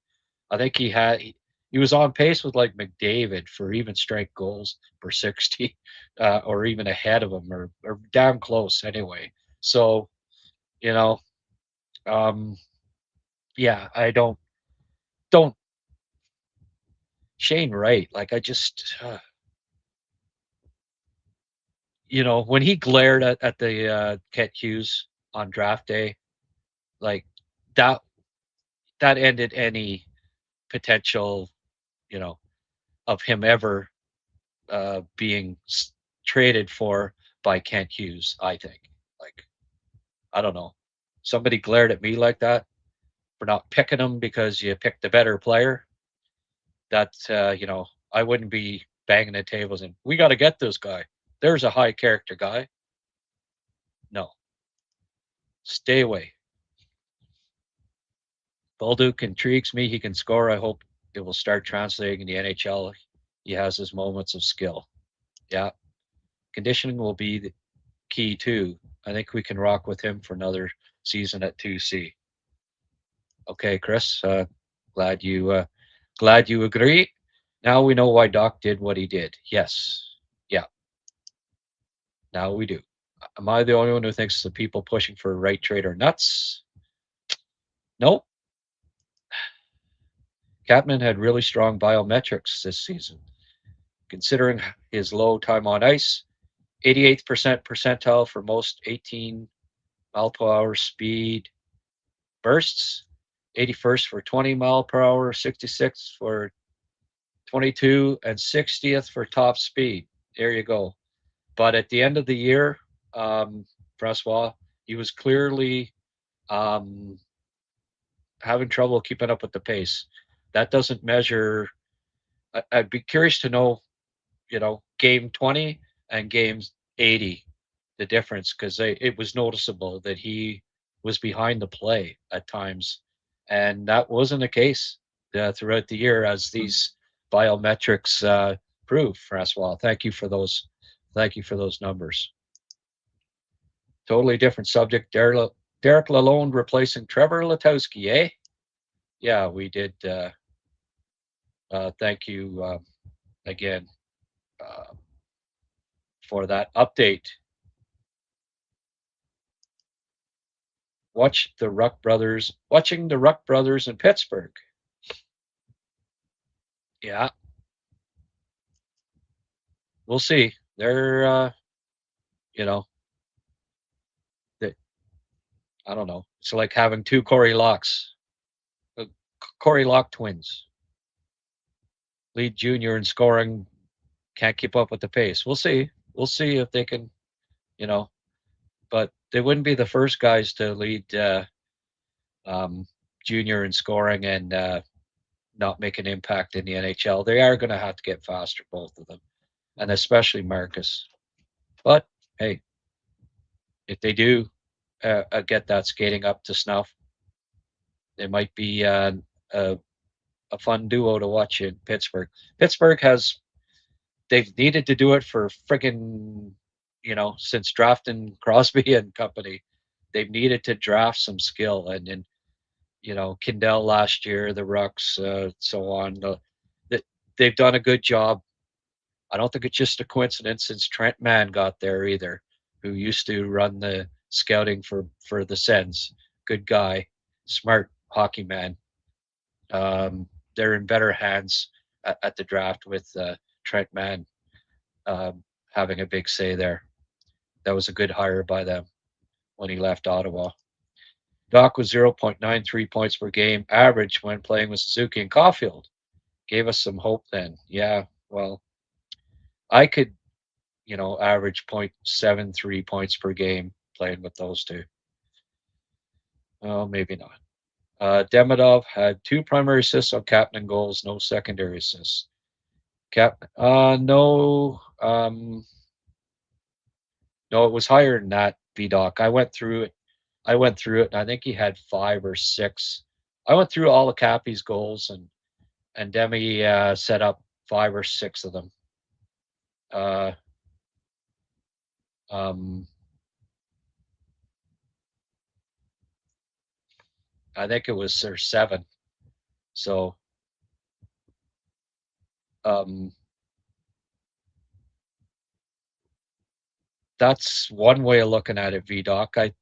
I think he was on pace with like McDavid for even strength goals per 60, or even ahead of him, or damn close anyway. So, you know, um, yeah, I don't Shane Wright. Like, I just, when he glared at the Kent Hughes on draft day, like that that ended any potential, you know, of him ever being traded for by Kent Hughes. I think, like, I don't know, somebody glared at me like that for not picking him because you picked the better player. That I wouldn't be banging the tables and we got to get this guy. There's a high character guy. No, stay away. Bolduc intrigues me. He can score. I hope it will start translating in the NHL. He has his moments of skill. Yeah. Conditioning will be the key too. I think we can rock with him for another season at 2C. Okay, Chris. Glad you agree. Now we know why Doc did what he did. Yes. Yeah. Now we do. Am I the only one who thinks the people pushing for a right trade are nuts? Nope. Catman had really strong biometrics this season. Considering his low time on ice, 88th percentile for most 18 mile per hour speed bursts, 81st for 20 mile per hour, 66th for 22, and 60th for top speed. There you go. But at the end of the year, Francois, he was clearly um, having trouble keeping up with the pace. That doesn't measure. I'd be curious to know, game 20 and games 80, the difference, because it was noticeable that he was behind the play at times. And that wasn't the case throughout the year, as these biometrics prove, Francois. Thank you for those. Thank you for those numbers. Totally different subject. Derek Lalonde replacing Trevor Letowski, eh? Yeah, we did. Thank you again for that update. Watching the Ruck brothers in Pittsburgh. Yeah, we'll see. They're, they, I don't know. It's like having two Corey Locks, Corey Lock twins. Lead junior in scoring, can't keep up with the pace. We'll see. We'll see if they can, but they wouldn't be the first guys to lead junior in scoring and not make an impact in the NHL. They are going to have to get faster, both of them, and especially Marcus. But hey, if they do get that skating up to snuff, they might be a fun duo to watch in Pittsburgh. Pittsburgh they've needed to do it for friggin', since drafting Crosby and company. They've needed to draft some skill, and Kindell last year, the Rucks, so on. They've done a good job. I don't think it's just a coincidence since Trent Mann got there either, who used to run the scouting for the Sens. Good guy, smart hockey man. They're in better hands at the draft with Trent Mann having a big say there. That was a good hire by them when he left Ottawa. Doc was 0.93 points per game average when playing with Suzuki and Caulfield. Gave us some hope then. Yeah, well, I could average 0.73 points per game playing with those two. Oh, maybe not. Demidov had 2 primary assists on Kapanen goals, no secondary assists. No, no, it was higher than that, VDoc. I went through it, and I think he had 5 or 6. I went through all of Kappy's goals, and Demi set up 5 or 6 of them. I think it was 7. So that's one way of looking at it, VDoc.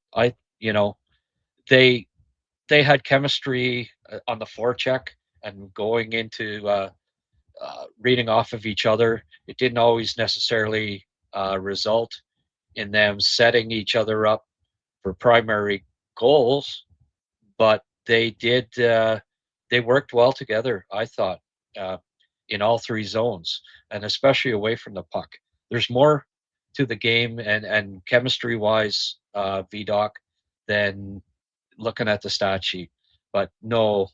They had chemistry on the forecheck and going into reading off of each other. It didn't always necessarily result in them setting each other up for primary goals, but they did. They worked well together, I thought, in all 3 zones, and especially away from the puck. There's more to the game and chemistry wise, VDoc, than looking at the stat sheet. But no,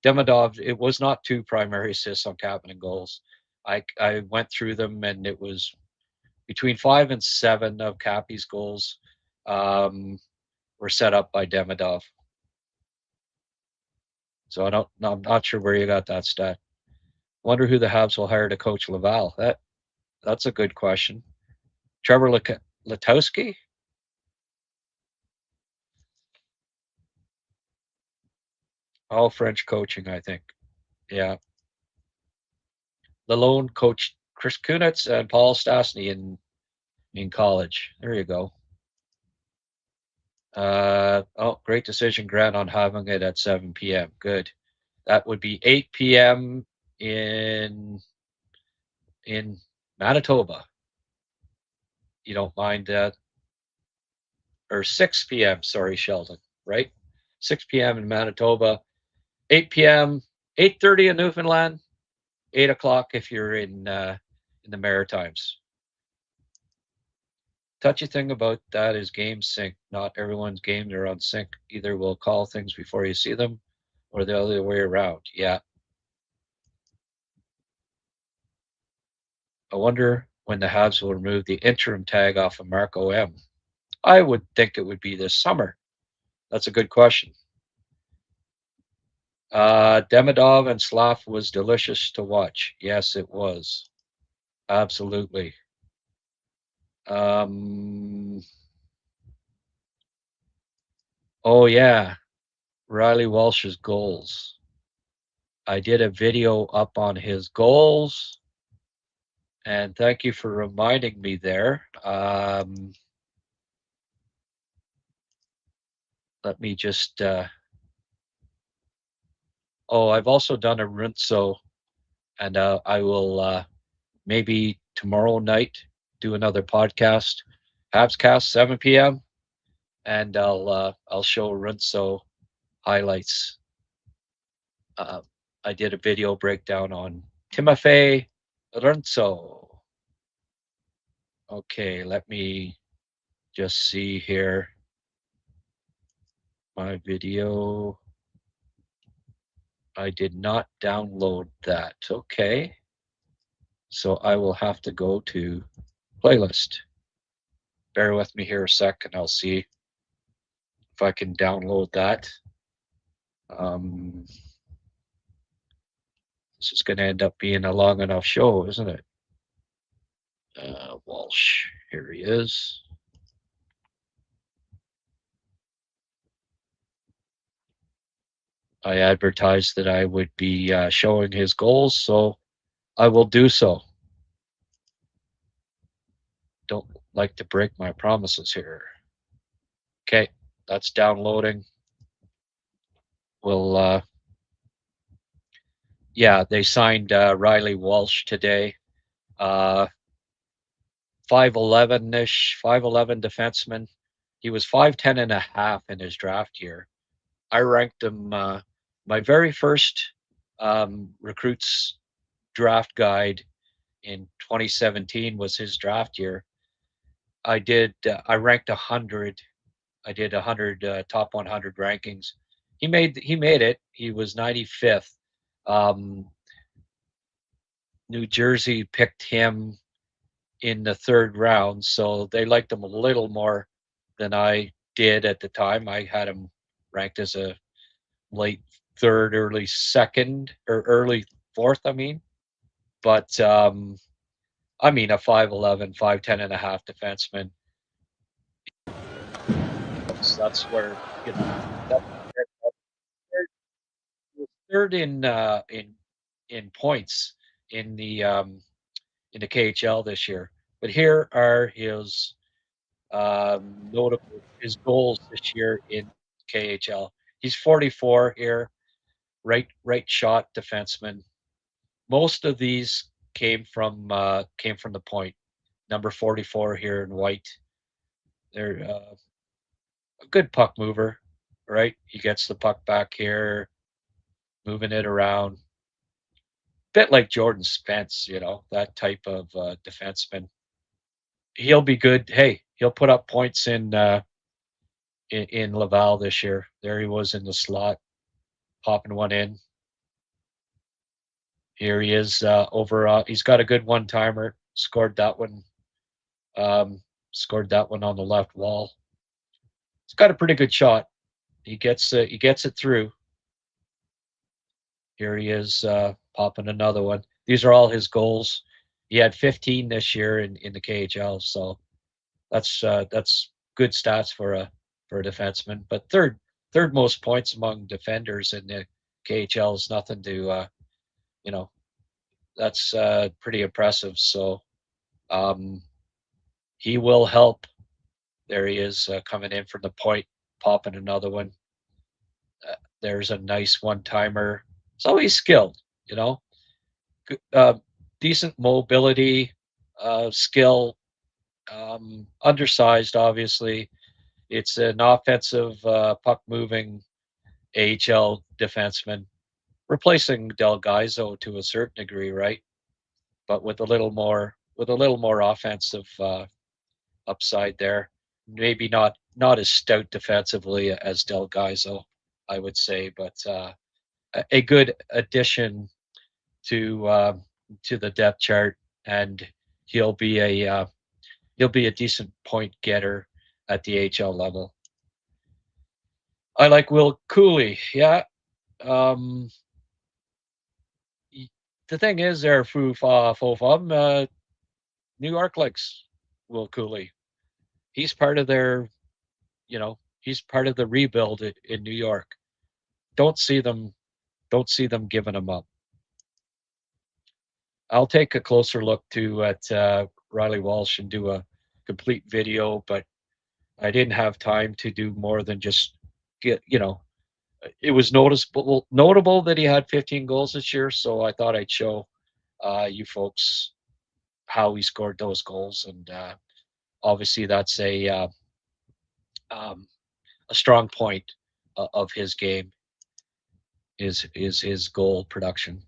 Demidov, it was not 2 primary assists on Kapanen goals. I went through them, and it was between 5 and 7 of Kappy's goals were set up by Demidov. So I'm not sure where you got that stat. Wonder who the Habs will hire to coach Laval. That's a good question. Trevor Letowski? All French coaching, I think. Yeah. Lalone coached Chris Kunitz and Paul Stastny in college. There you go. Great decision, Grant, on having it at 7 p.m. Good. That would be 8 p.m. in Manitoba. You don't mind that? Or 6 p.m. Sorry, Sheldon. Right? 6 p.m. in Manitoba. 8 p.m. 8:30 in Newfoundland. 8 o'clock if you're in the Maritimes. Touchy thing about that is game sync. Not everyone's games are on sync. Either will call things before you see them, or the other way around. Yeah. I wonder when the Habs will remove the interim tag off of Marco M. I would think it would be this summer. That's a good question. Demidov and Slav was delicious to watch. Yes, it was. Absolutely. Oh yeah, Reilly Walsh's goals. I did a video up on his goals, and thank you for reminding me there. Let me just. I've also done a rinso, and I will maybe tomorrow night do another podcast, Habscast 7 p.m. and I'll show rinso highlights. I did a video breakdown on Timofey Rinso. Okay, let me just see here. My video. I did not download that. Okay. So I will have to go to playlist. Bear with me here a sec and I'll see if I can download that. This is going to end up being a long enough show, isn't it? Walsh, here he is. I advertised that I would be showing his goals, so I will do so. Don't like to break my promises here. Okay, that's downloading. We'll, yeah, they signed Reilly Walsh today. 5'11-ish, 5'11 defenseman. He was 5'10 and a half in his draft year. I ranked him, my very first recruits draft guide in 2017 was his draft year. I ranked 100. I did 100 top 100 rankings. He made it. He was 95th. Um, New Jersey picked him in the third round, so they liked him a little more than I did at the time. I had him ranked as a late third, early second, or early fourth, I mean. But I mean, a 5'11", 5'10" and a half defenseman. That's where, you know, that, third in points in the KHL this year. But here are his notable his goals this year in KHL. He's 44 here, right shot defenseman. Most of these came from the point. Number 44 here in white. They're a good puck mover, right? He gets the puck back here, moving it around. Bit like Jordan Spence, you know, that type of defenseman. He'll be good. Hey, he'll put up points in Laval this year. There he was in the slot, popping one in. Here he is over. He's got a good one timer. Scored that one. Scored that one on the left wall. He's got a pretty good shot. He gets it through. Here he is popping another one. These are all his goals. He had 15 this year in the KHL, so that's good stats for a defenseman. But third most points among defenders in the KHL is nothing to you know, that's pretty impressive. So he will help. There he is coming in from the point, popping another one. There's a nice one timer. So he's skilled, you know, decent mobility, skill, undersized, obviously. It's an offensive puck moving AHL defenseman, replacing Del Gaizo to a certain degree, right? But with a little more offensive upside there. Maybe not as stout defensively as Del Gaizo, I would say, but a good addition to the depth chart, and he'll be a decent point getter at the HL level. I like Will Cooley. Yeah. The thing is, there, Fofum, New York likes Will Cooley. He's part of their, you know, he's part of the rebuild in New York. Don't see them giving him up. I'll take a closer look at Reilly Walsh and do a complete video, but I didn't have time to do more than just get, you know, it was notable that he had 15 goals this year, so I thought I'd show you folks how he scored those goals, and obviously that's a strong point of his game is his goal production.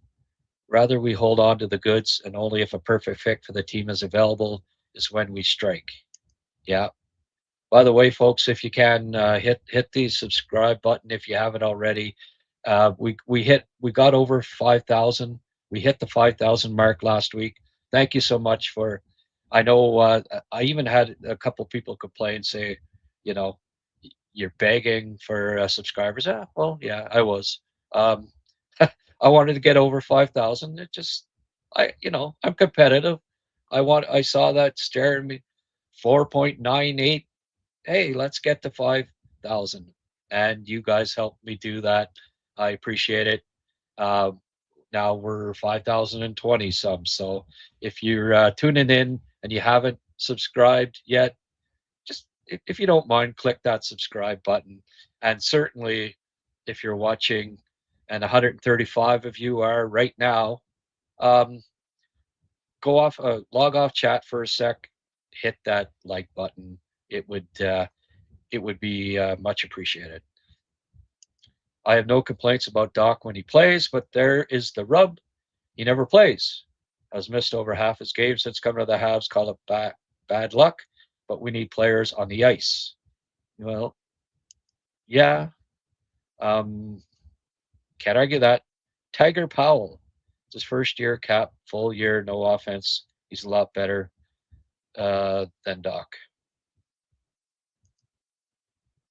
Rather, we hold on to the goods, and only if a perfect fit for the team is available is when we strike. Yeah. By the way, folks, if you can hit the subscribe button if you haven't already. We got over 5,000. We hit the 5,000 mark last week. Thank you so much for. I know I even had a couple people complain, say, you know, you're begging for subscribers. Well, yeah, I was. I wanted to get over 5,000. It just, I'm competitive. I saw that staring me, 4.98. Hey, let's get to 5,000. And you guys helped me do that. I appreciate it. Now we're 5,020 subs. So if you're tuning in and you haven't subscribed yet, just if you don't mind, click that subscribe button. And certainly if you're watching, and 135 of you are right now, log off chat for a sec, hit that like button. It would be much appreciated. I have no complaints about Doc when he plays, but there is the rub. He never plays. Has missed over half his games since coming to the Habs. Call it bad luck, but we need players on the ice. Well, yeah, can't argue that. Tiger Powell, it's his first year, cap, full year, no offense. He's a lot better than Doc.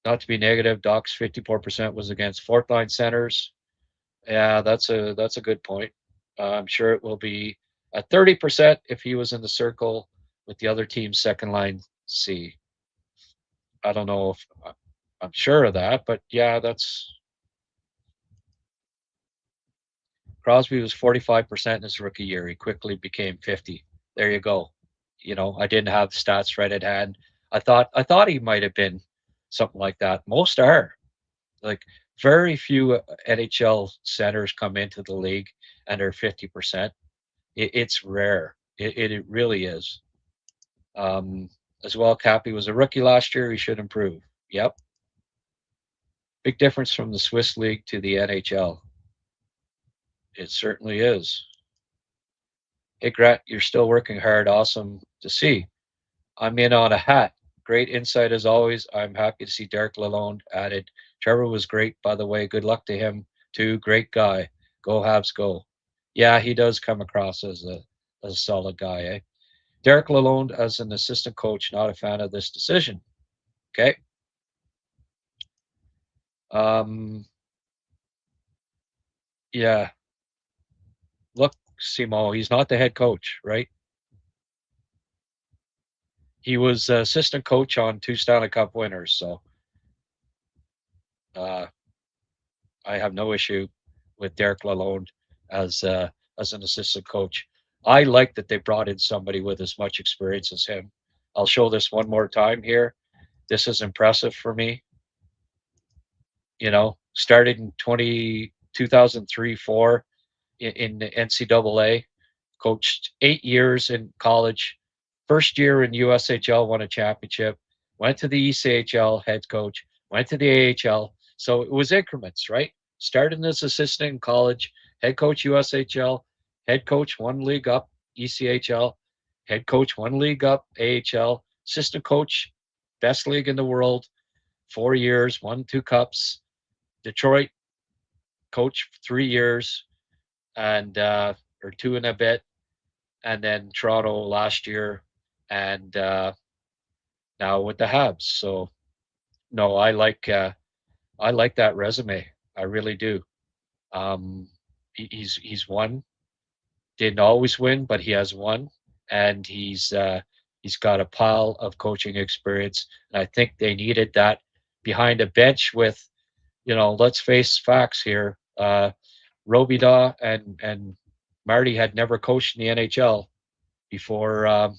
Not to be negative, Doc's 54% was against fourth line centers. Yeah, that's a good point. I'm sure it will be at 30% if he was in the circle with the other team's second line C. I don't know if I'm sure of that, but yeah, that's Crosby was 45% in his rookie year. He quickly became 50. There you go. I didn't have the stats right at hand. I thought he might have been something like that. Most are. Like very few NHL centers come into the league and are 50%. It's rare. It really is. Um, as well, Kappy was a rookie last year. He should improve. Yep. Big difference from the Swiss League to the NHL. It certainly is. Hey, Grant, you're still working hard. Awesome to see. I'm in on a hat. Great insight as always. I'm happy to see Derek Lalonde added. Trevor was great, by the way. Good luck to him, too. Great guy. Go Habs, go. Yeah, he does come across as a solid guy, eh? Derek Lalonde, as an assistant coach, not a fan of this decision. Okay. Yeah. Look, Simo, he's not the head coach, right? He was assistant coach on 2 Stanley Cup winners, so uh, I have no issue with Derek Lalonde as as an assistant coach. I like that they brought in somebody with as much experience as him. I'll show this one more time here. This is impressive for me. Started in 2003-4 in the NCAA, coached 8 years in college. First year in USHL, won a championship, went to the ECHL, head coach, went to the AHL. So it was increments, right? Started as assistant in college, head coach USHL, head coach one league up ECHL, head coach one league up AHL, assistant coach, best league in the world, 4 years, won 2 cups. Detroit coach 3 years and or two and a bit, and then Toronto last year, and now with the Habs. So no, I like that resume. I really do. He's won. Didn't always win, but he has won, and he's got a pile of coaching experience. And I think they needed that behind a bench with, let's face facts here. Robida and Marty had never coached in the NHL before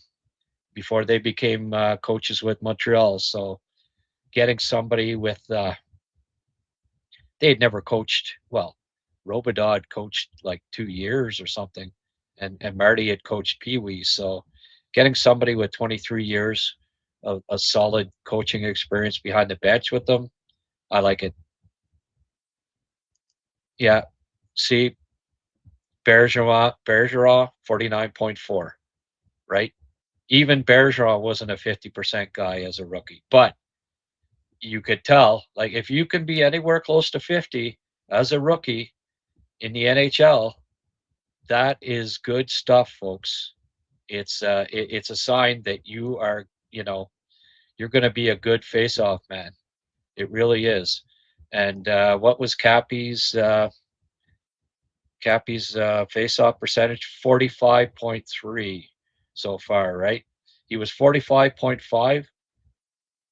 they became coaches with Montreal. So getting somebody with they had never coached. Well, Robida had coached like 2 years or something, and Marty had coached Pee Wee. So getting somebody with 23 years of a solid coaching experience behind the bench with them, I like it. Yeah. See, Bergeron 49.4, right? Even Bergeron wasn't a 50% guy as a rookie, but you could tell, like, if you can be anywhere close to 50 as a rookie in the NHL, that is good stuff, folks. It's a sign that you're going to be a good face-off man. It really is. And what was Cappy's face-off percentage? 45.3 so far, right? He was 45.5.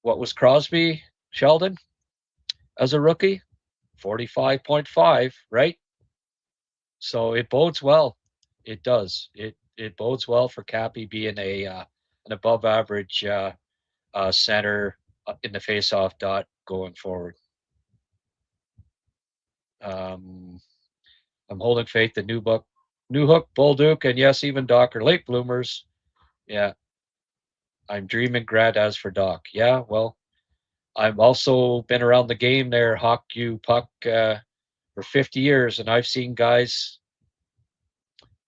What was Crosby, Sheldon, as a rookie? 45.5, right? So it bodes well. It does. It bodes well for Cappy being an above average center in the face-off dot going forward. I'm holding faith that New Hook, Bolduc, and yes, even Doc are late bloomers. Yeah, I'm dreaming grad as for Doc. Yeah, well, I've also been around the game there, Hawk U Puck, for 50 years, and I've seen guys.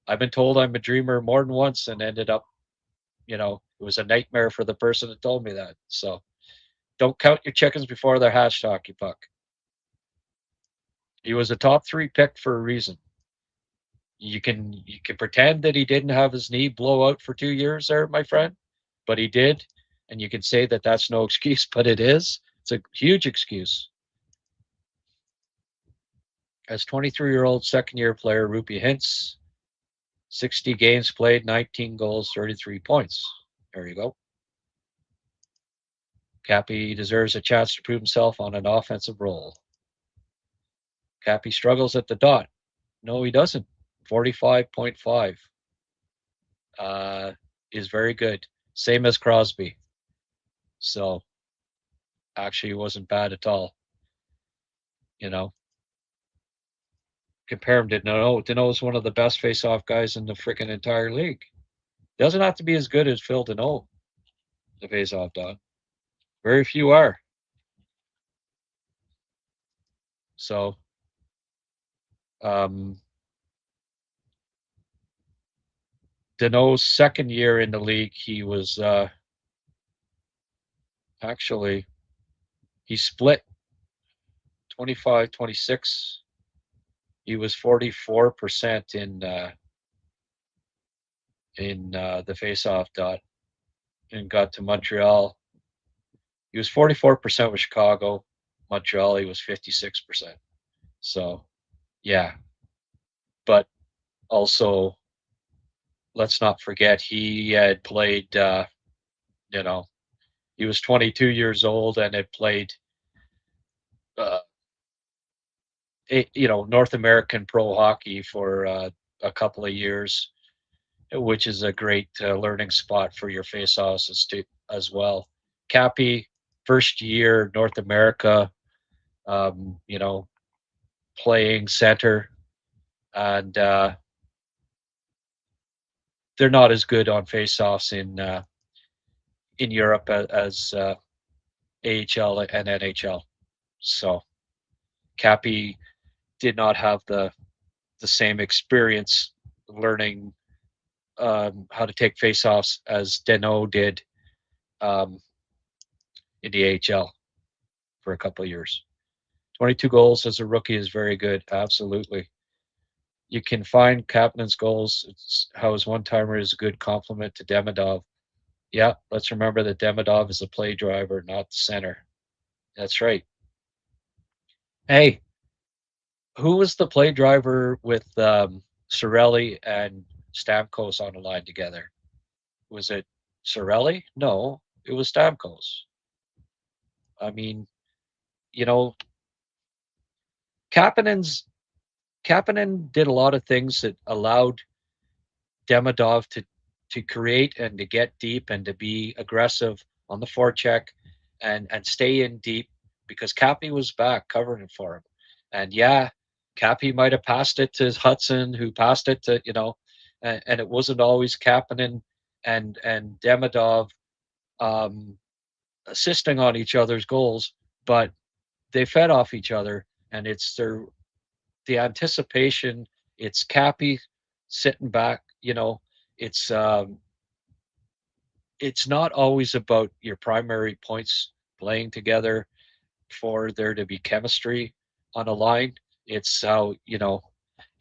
I've been told I'm a dreamer more than once and ended up, it was a nightmare for the person that told me that. So don't count your chickens before they're hatched, hockey puck. He was a top 3 pick for a reason. You can pretend that he didn't have his knee blow out for 2 years there, my friend, but he did, and you can say that that's no excuse, but it is. It's a huge excuse. As 23-year-old second-year player Rupi Hintz, 60 games played, 19 goals, 33 points. There you go. Kappy deserves a chance to prove himself on an offensive role. Kappy struggles at the dot. No, he doesn't. 45.5 is very good. Same as Crosby. So actually, he wasn't bad at all. Compare him to Danault. Danault is one of the best face-off guys in the freaking entire league. Doesn't have to be as good as Phil Danault, the face-off dog. Very few are. So, Danault's second year in the league, he was actually, he split 25-26. He was 44% in the face-off dot and got to Montreal. He was 44% with Chicago. Montreal, he was 56%. So, yeah. But also, let's not forget he had played, he was 22 years old and had played, North American pro hockey for a couple of years, which is a great learning spot for your face-offs as well. Kappy, first year North America, playing center, and they're not as good on face-offs in Europe as AHL and NHL. So Kappy did not have the same experience learning how to take face-offs as Danault did in the AHL for a couple of years. 22 goals as a rookie is very good. Absolutely. You can find Kapanen's goals. It's how his one-timer is a good compliment to Demidov. Yeah, let's remember that Demidov is a play driver, not the center. That's right. Hey, who was the play driver with Cirelli and Stamkos on the line together? Was it Cirelli? No, it was Stamkos. I mean, Kapanen did a lot of things that allowed Demidov to create and to get deep and to be aggressive on the forecheck and stay in deep because Kappy was back covering for him. And yeah, Kappy might have passed it to Hudson, who passed it to, and it wasn't always Kapanen and Demidov assisting on each other's goals, but they fed off each other, and it's the anticipation. It's Kappy sitting back, it's not always about your primary points playing together for there to be chemistry on a line. It's how,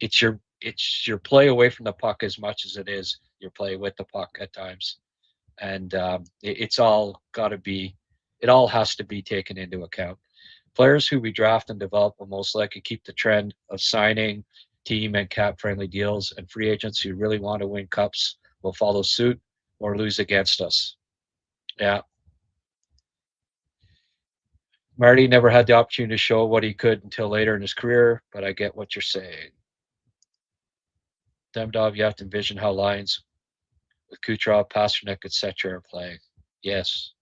it's your play away from the puck as much as it is your play with the puck at times. And it's all got to be, it all has to be taken into account. Players who we draft and develop will most likely keep the trend of signing team and cap-friendly deals, and free agents who really want to win cups will follow suit or lose against us. Yeah. Marty never had the opportunity to show what he could until later in his career, but I get what you're saying. Demidov, you have to envision how lines with Kucherov, Pasternak, etc. are playing. Yes.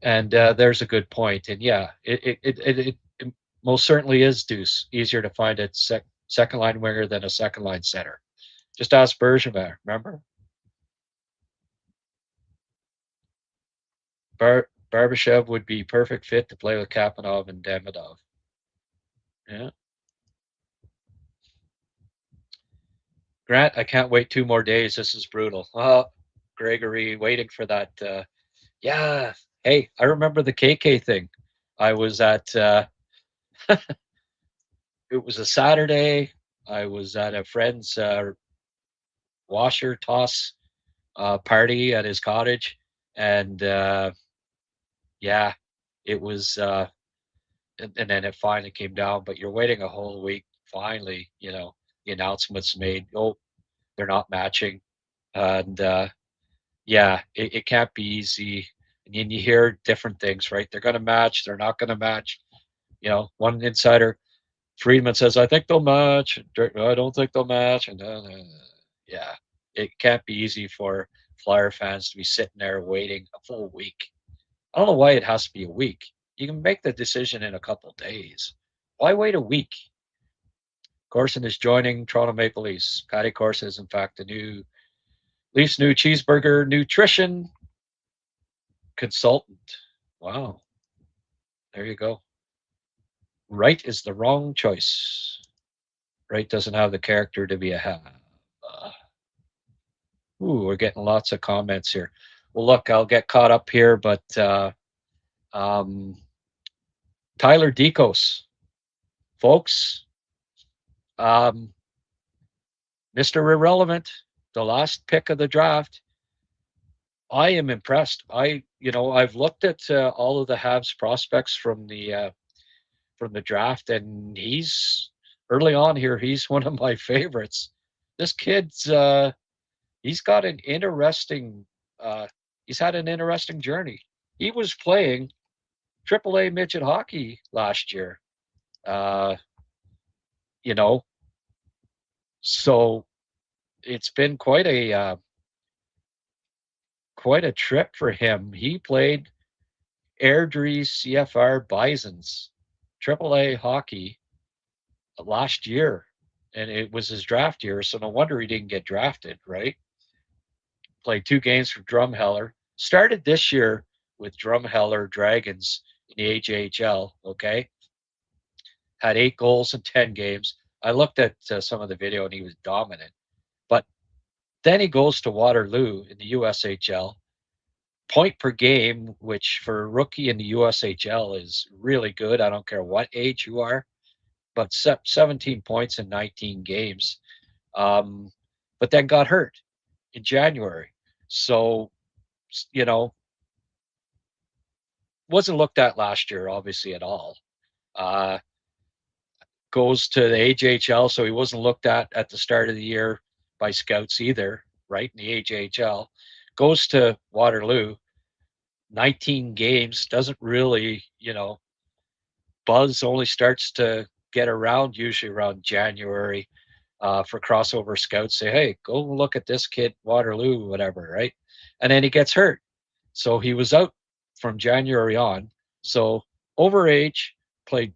And there's a good point. And yeah, it most certainly is, Deuce, easier to find a second line winger than a second line center. Just ask Bergevin, remember? Barbashev would be perfect fit to play with Kapanov and Demidov. Yeah. Grant, I can't wait 2 more days. This is brutal. Gregory, waiting for that. Yeah. Hey, I remember the KK thing. I was at, it was a Saturday. I was at a friend's washer toss party at his cottage. And yeah, it was, and then it finally came down. But you're waiting a whole week. Finally, the announcement's made. Oh, they're not matching. And yeah, it can't be easy. And then you hear different things, right? They're going to match. They're not going to match. One insider, Friedman, says, I think they'll match. I don't think they'll match. And yeah, it can't be easy for Flyer fans to be sitting there waiting a full week. I don't know why it has to be a week. You can make the decision in a couple days. Why wait a week? Corson is joining Toronto Maple Leafs. Patty Corson is, in fact, the new Leafs' new cheeseburger nutrition consultant. Wow. There you go. Right is the wrong choice. Right doesn't have the character to be a have. We're getting lots of comments here. Well, look, I'll get caught up here, but Tyler Deakos, folks, Mr. Irrelevant, the last pick of the draft. I am impressed. I've looked at all of the Habs prospects from the draft, and he's early on here. He's one of my favorites. This kid's he's got an interesting. He's had an interesting journey. He was playing AAA midget hockey last year. You know, so it's been quite a trip for him. He played Airdrie's CFR Bisons, AAA hockey last year, and it was his draft year, so no wonder he didn't get drafted, right? Played 2 games for Drumheller. Started this year with Drumheller Dragons in the AJHL, okay? Had 8 goals in 10 games. I looked at some of the video, and he was dominant. But then he goes to Waterloo in the USHL. Point per game, which for a rookie in the USHL is really good. I don't care what age you are, but 17 points in 19 games. But then got hurt in January. So, wasn't looked at last year, obviously, at all. Goes to the AJHL, so he wasn't looked at the start of the year by scouts either, right, in the AJHL. Goes to Waterloo, 19 games, doesn't really, buzz only starts to get around usually around January for crossover scouts. Say, hey, go look at this kid, Waterloo, whatever, right? And then he gets hurt. So he was out from January on. So overage, played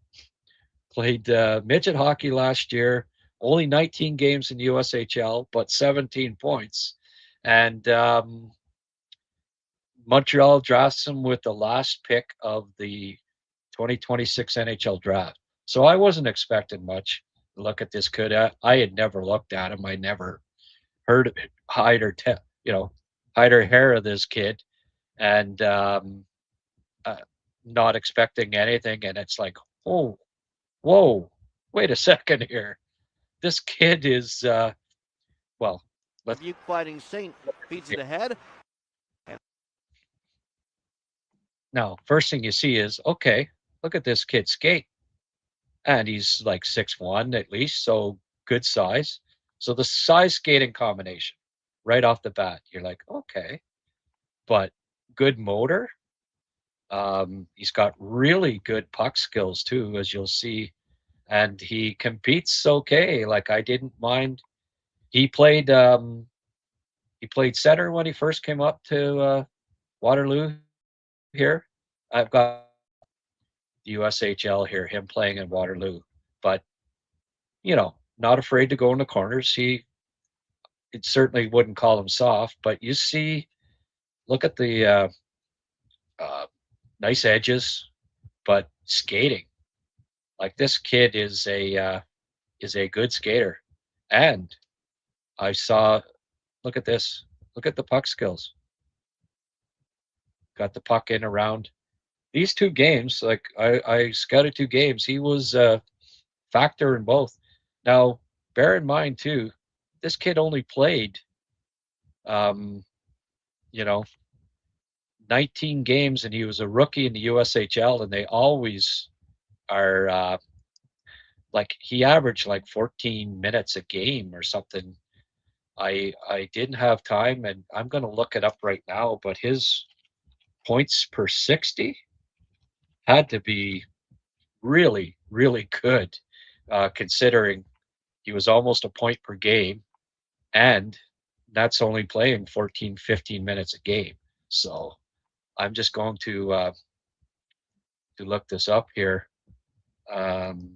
midget hockey last year, only 19 games in the USHL, but 17 points. And Montreal drafts him with the last pick of the 2026 NHL draft. So I wasn't expecting much. Look at this kid. I had never looked at him. I never heard of it, hide or hair of this kid, and not expecting anything. And it's like, oh, whoa, wait a second here. This kid is well. You fighting Saint feeds it ahead. Now, first thing you see is, okay, look at this kid skate. And he's like 6'1" at least, so good size. So the size skating combination right off the bat, you're like, okay. But good motor. He's got really good puck skills too, as you'll see. And he competes okay. Like, I didn't mind. He played center when he first came up to Waterloo here. I've got the USHL here, him playing in Waterloo. But, not afraid to go in the corners. It certainly wouldn't call him soft, but you see, look at the nice edges, but skating. Like, this kid is a good skater. And I saw, look at this. Look at the puck skills. Got the puck in around. These 2 games, like I scouted 2 games. He was a factor in both. Now, bear in mind too, this kid only played, you know, 19 games, and he was a rookie in the USHL, and they always are like he averaged like 14 minutes a game or something. I didn't have time, and I'm going to look it up right now, but his points per 60 had to be really, really good, considering he was almost a point per game, and that's only playing 14, 15 minutes a game. So I'm just going to look this up here. United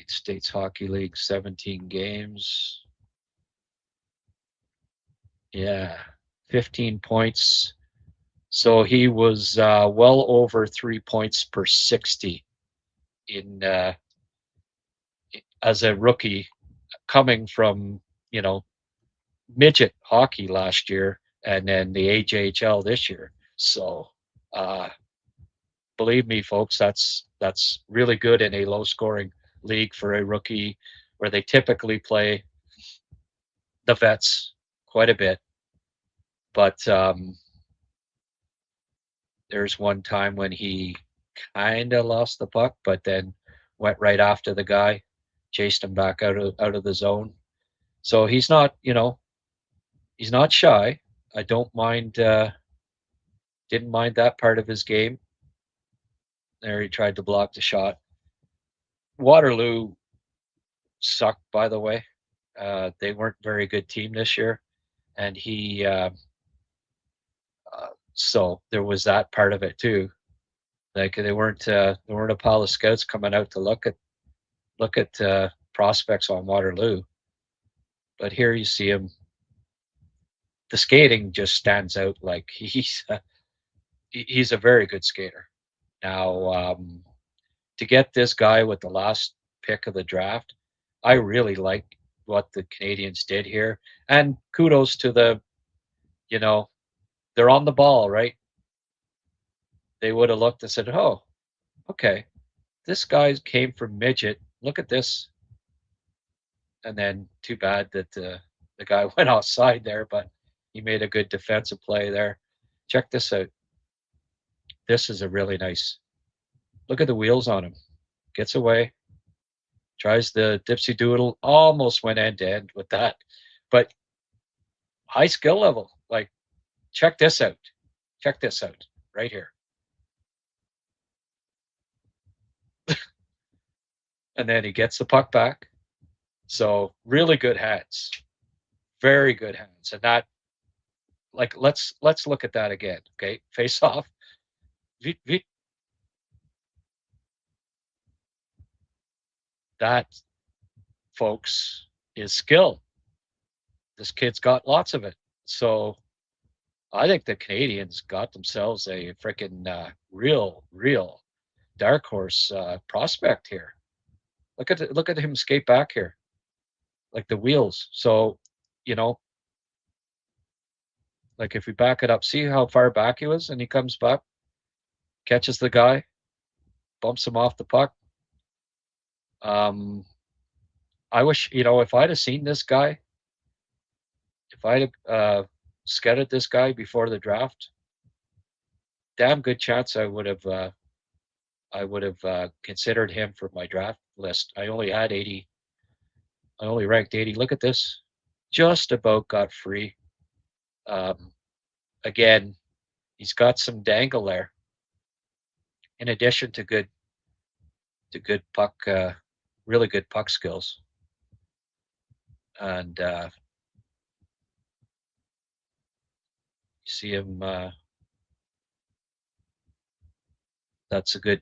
States Hockey League, 17 games. Yeah, 15 points. So he was well over 3 points per 60 in as a rookie, coming from, you know, midget hockey last year and then the AJHL this year. So believe me, folks, that's really good in a low scoring league for a rookie, where they typically play the vets quite a bit. But there's one time when he kind of lost the puck, but then went right after the guy, chased him back out of the zone. So he's not, you know, he's not shy. I don't mind. Didn't mind that part of his game. There, he tried to block the shot. Waterloo sucked, by the way. They weren't a very good team this year, and he. So there was that part of it too. Like they weren't a pile of scouts coming out to look at prospects on Waterloo. But here you see him. The skating just stands out. Like he's a very good skater. Now, to get this guy with the last pick of the draft, I really like what the Canadians did here. And kudos to the, you know, they're on the ball, right? They would have looked and said, oh, okay, this guy came from midget. Look at this. And then too bad that the guy went outside there, but he made a good defensive play there. Check this out. This is a really nice. Look at the wheels on him. Gets away. Tries the dipsy doodle. Almost went end to end with that. But high skill level. Like, check this out. Check this out right here. And then he gets the puck back. So really good hands. Very good hands. And that, like, let's look at that again. Okay. Face off. That, folks, is skill. This kid's got lots of it. So I think the Canadians got themselves a freaking real dark horse prospect here. Look at him skate back here, like the wheels. So, you know, like if we back it up, see how far back he was, and he comes back, catches the guy, bumps him off the puck. I wish, you know, if I'd have seen this guy, if I'd have scouted this guy before the draft, damn good chance I would have considered him for my draft list. I only had 80. I only ranked 80. Look at this. Just about got free. Again, he's got some dangle there. In addition to good puck, really good puck skills. And you see him. That's a good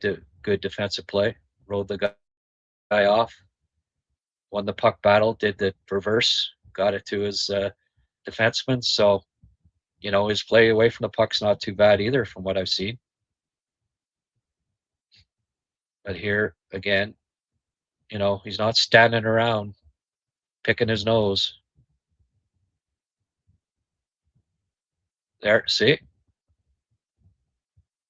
defensive play. Rolled the guy off. Won the puck battle. Did the reverse. Got it to his defenseman. So, you know, his play away from the puck's not too bad either, from what I've seen. But here again, You know, he's not standing around picking his nose. There, see?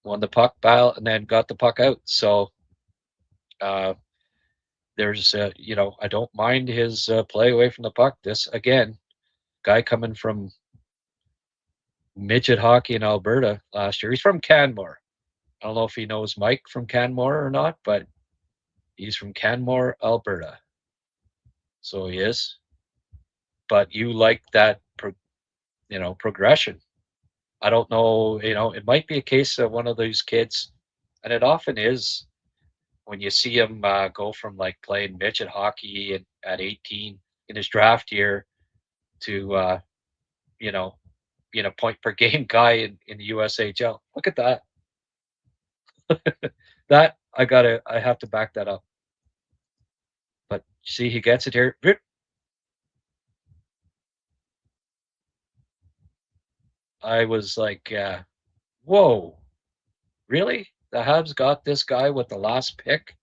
Won the puck battle and then got the puck out. So there's, you know, I don't mind his play away from the puck. This, again, guy coming from midget hockey in Alberta last year. He's from Canmore. I don't know if he knows Mike from Canmore or not, but he's from Canmore, Alberta. So he is. But you like that, you know, progression. I don't know, you know, it might be a case of one of those kids, and it often is when you see him go from like playing midget hockey at 18 in his draft year to, you know, being a point per game guy in the USHL. Look at that. That I have to back that up. But see, he gets it here. I was like, whoa, really? The Habs got this guy with the last pick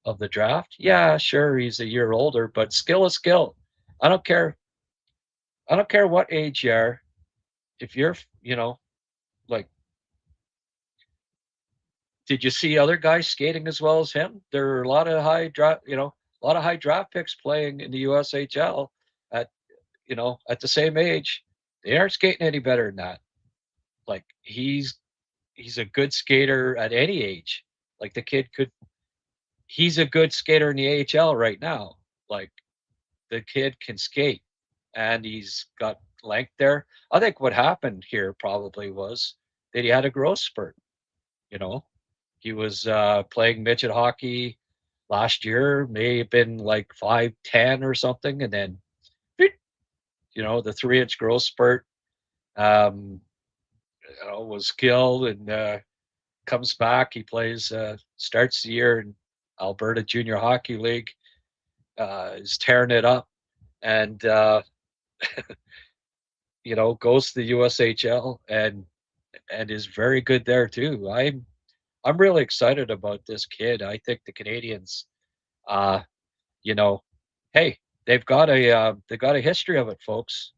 of the draft? Yeah, sure, he's a year older, but skill is skill. I don't care. I don't care what age you are. If you're, you know, like, did you see other guys skating as well as him? There are a lot of high draft, you know, a lot of high draft picks playing in the USHL at, you know, at the same age. They aren't skating any better than that. Like he's a good skater at any age. Like the kid could, he's a good skater in the AHL right now. Like the kid can skate and he's got length there. I think what happened here probably was that he had a growth spurt. You know, he was playing midget hockey last year, may have been like 5'10" or something, and then, you know, the 3-inch growth spurt. Um, you know, was skilled and comes back. He plays, starts the year in Alberta Junior Hockey League, is tearing it up, and you know, goes to the USHL and is very good there too. I'm really excited about this kid. I think the Canadians, uh, you know, hey, they've got a history of it, folks.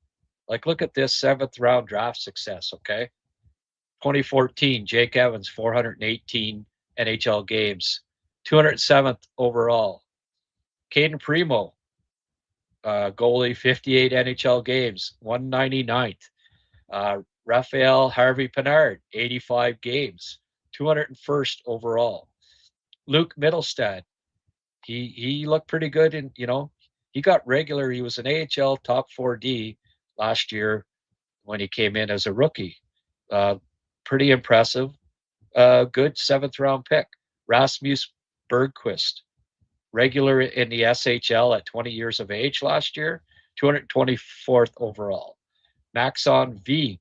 Like, look at this 7th round draft success. Okay, 2014, Jake Evans, 418 NHL games, 207th overall. Caden Primo, goalie, 58 NHL games, 199th. Raphael Harvey Pinard, 85 games, 201st overall. Luke Mittelstadt, he looked pretty good, and you know, he got regular. He was an AHL top 4D last year when he came in as a rookie. Uh, Pretty impressive. Good 7th round pick. Rasmus Bergquist, regular in the SHL at 20 years of age last year, 224th overall. Maxon Vig,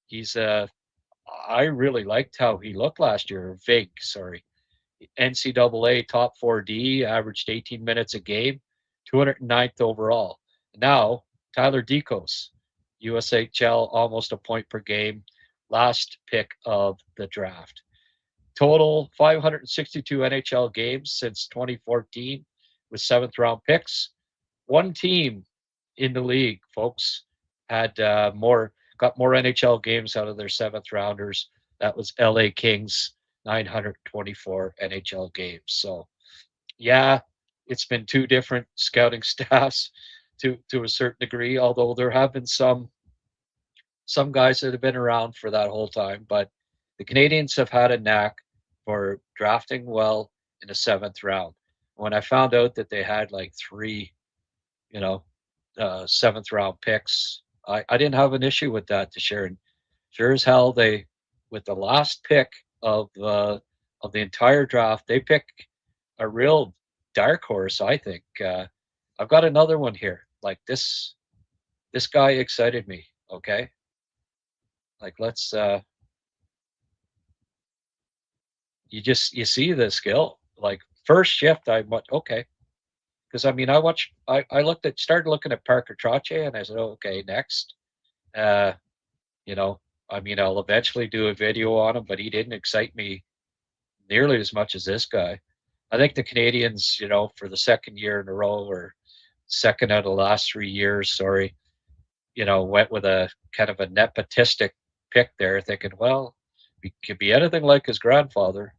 he's I really liked how he looked last year. Vig, sorry. NCAA top 4D, averaged 18 minutes a game, 209th overall. Now, Tyler Deakos, USHL, almost a point per game, last pick of the draft. Total 562 NHL games since 2014 with 7th round picks. One team in the league, folks, had got more NHL games out of their 7th rounders. That was LA Kings, 924 NHL games. So, yeah, it's been two different scouting staffs to a certain degree, although there have been some guys that have been around for that whole time. But the Canadians have had a knack for drafting well in the 7th round. When I found out that they had like three, you know, 7th round picks, I didn't have an issue with that to share. And sure as hell, they, with the last pick of the entire draft, they pick a real dark horse. I think I've got another one here. Like this guy excited me. Okay, like let's you see the skill. Like first shift, I went okay, because I mean I looked at started looking at Parker Trache and I said, oh, okay, next. Uh, you know, I mean, I'll eventually do a video on him, but he didn't excite me nearly as much as this guy. I think the Canadians, for the second year in a row, or second out of the last 3 years, sorry, went with a kind of a nepotistic pick there, thinking, well, he could be anything like his grandfather,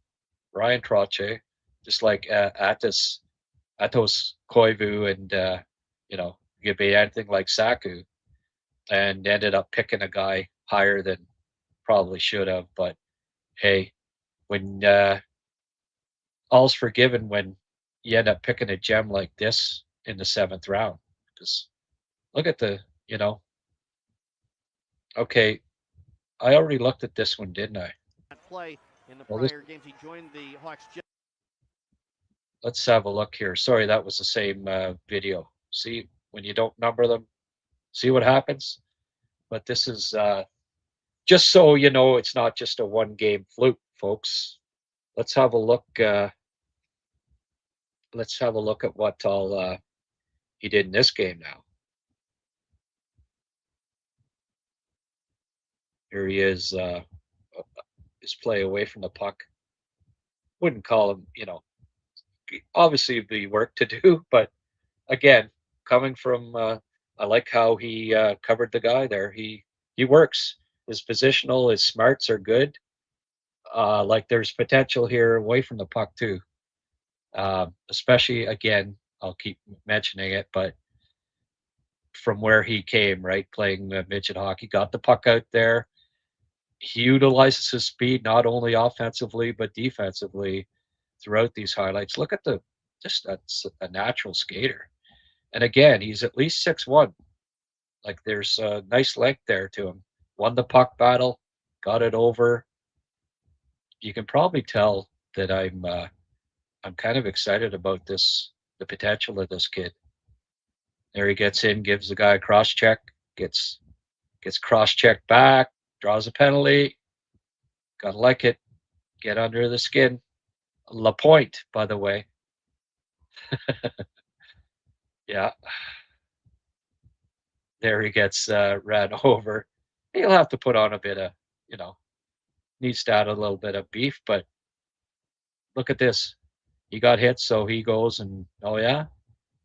Ryan Trottier, just like Atos Koivu, and could be anything like Saku, and ended up picking a guy higher than probably should have. But hey, when all's forgiven when you end up picking a gem like this in the 7th round, because look at okay, I already looked at this one, didn't I? Play in the Well, prior games. He joined the Hawks. Let's have a look here. Sorry, that was the same video. See, when you don't number them, see what happens? But this is just so you know, it's not just a one-game fluke, folks. Let's have a look. Let's have a look at what all he did in this game now. Here he is, his play away from the puck. Wouldn't call him, obviously be work to do, but again, coming from, I like how he covered the guy there. He works. His positional, his smarts are good. Like there's potential here away from the puck too. Especially again, I'll keep mentioning it, but from where he came, right, playing midget hockey, got the puck out there. He utilizes his speed not only offensively but defensively throughout these highlights. Look at that's a natural skater. And again, he's at least 6'1". Like there's a nice length there to him. Won the puck battle, got it over. You can probably tell that I'm kind of excited about the potential of this kid. There he gets in, gives the guy a cross check, gets cross checked back, draws a penalty. Gotta like it. Get under the skin. LaPointe, by the way. Yeah. There he gets ran over. He'll have to put on a bit of, needs to add a little bit of beef, but look at this. He got hit, so he goes and, oh yeah?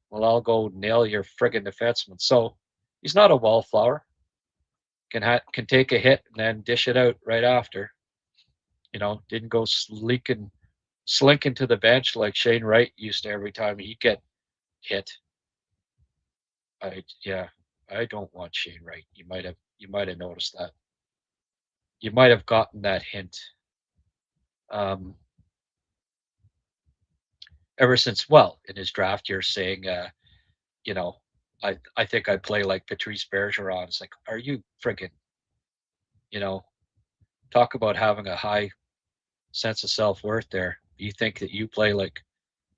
Well, I'll go nail your friggin' defenseman. So he's not a wallflower. Can take a hit and then dish it out right after. Didn't go slinking to the bench like Shane Wright used to every time he'd get hit. I don't want Shane Wright. You might have noticed that. You might have gotten that hint. Ever since, in his draft year, saying, I think I play like Patrice Bergeron. It's like, are you friggin', talk about having a high sense of self-worth there. You think that you play like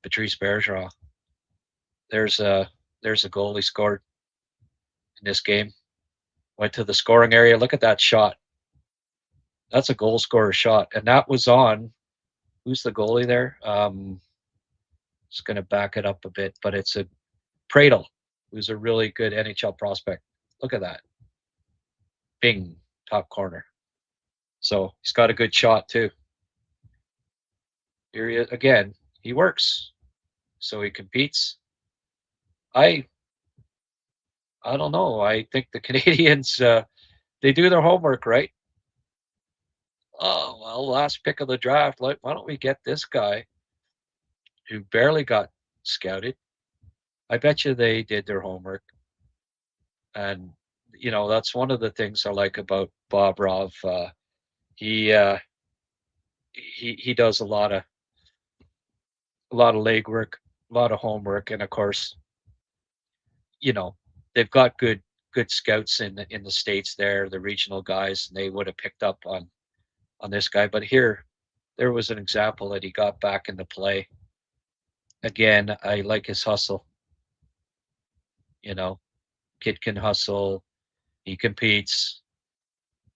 Patrice Bergeron. There's a goal he scored in this game. Went to the scoring area. Look at that shot. That's a goal scorer shot. And that was on, who's the goalie there? Just going to back it up a bit, but it's a Pradle, who's a really good NHL prospect. Look at that. Bing, top corner. So he's got a good shot too. Here he is again. He works. So he competes. I don't know. I think the Canadians, they do their homework, right? Oh, well, last pick of the draft. Why don't we get this guy who barely got scouted? I bet you they did their homework. And, that's one of the things I like about Bob Rov. He does a lot of legwork, a lot of homework. And of course, they've got good scouts in the States there, the regional guys, and they would have picked up on this guy. But here, there was an example that he got back into play. Again, I like his hustle. Kid can hustle. He competes.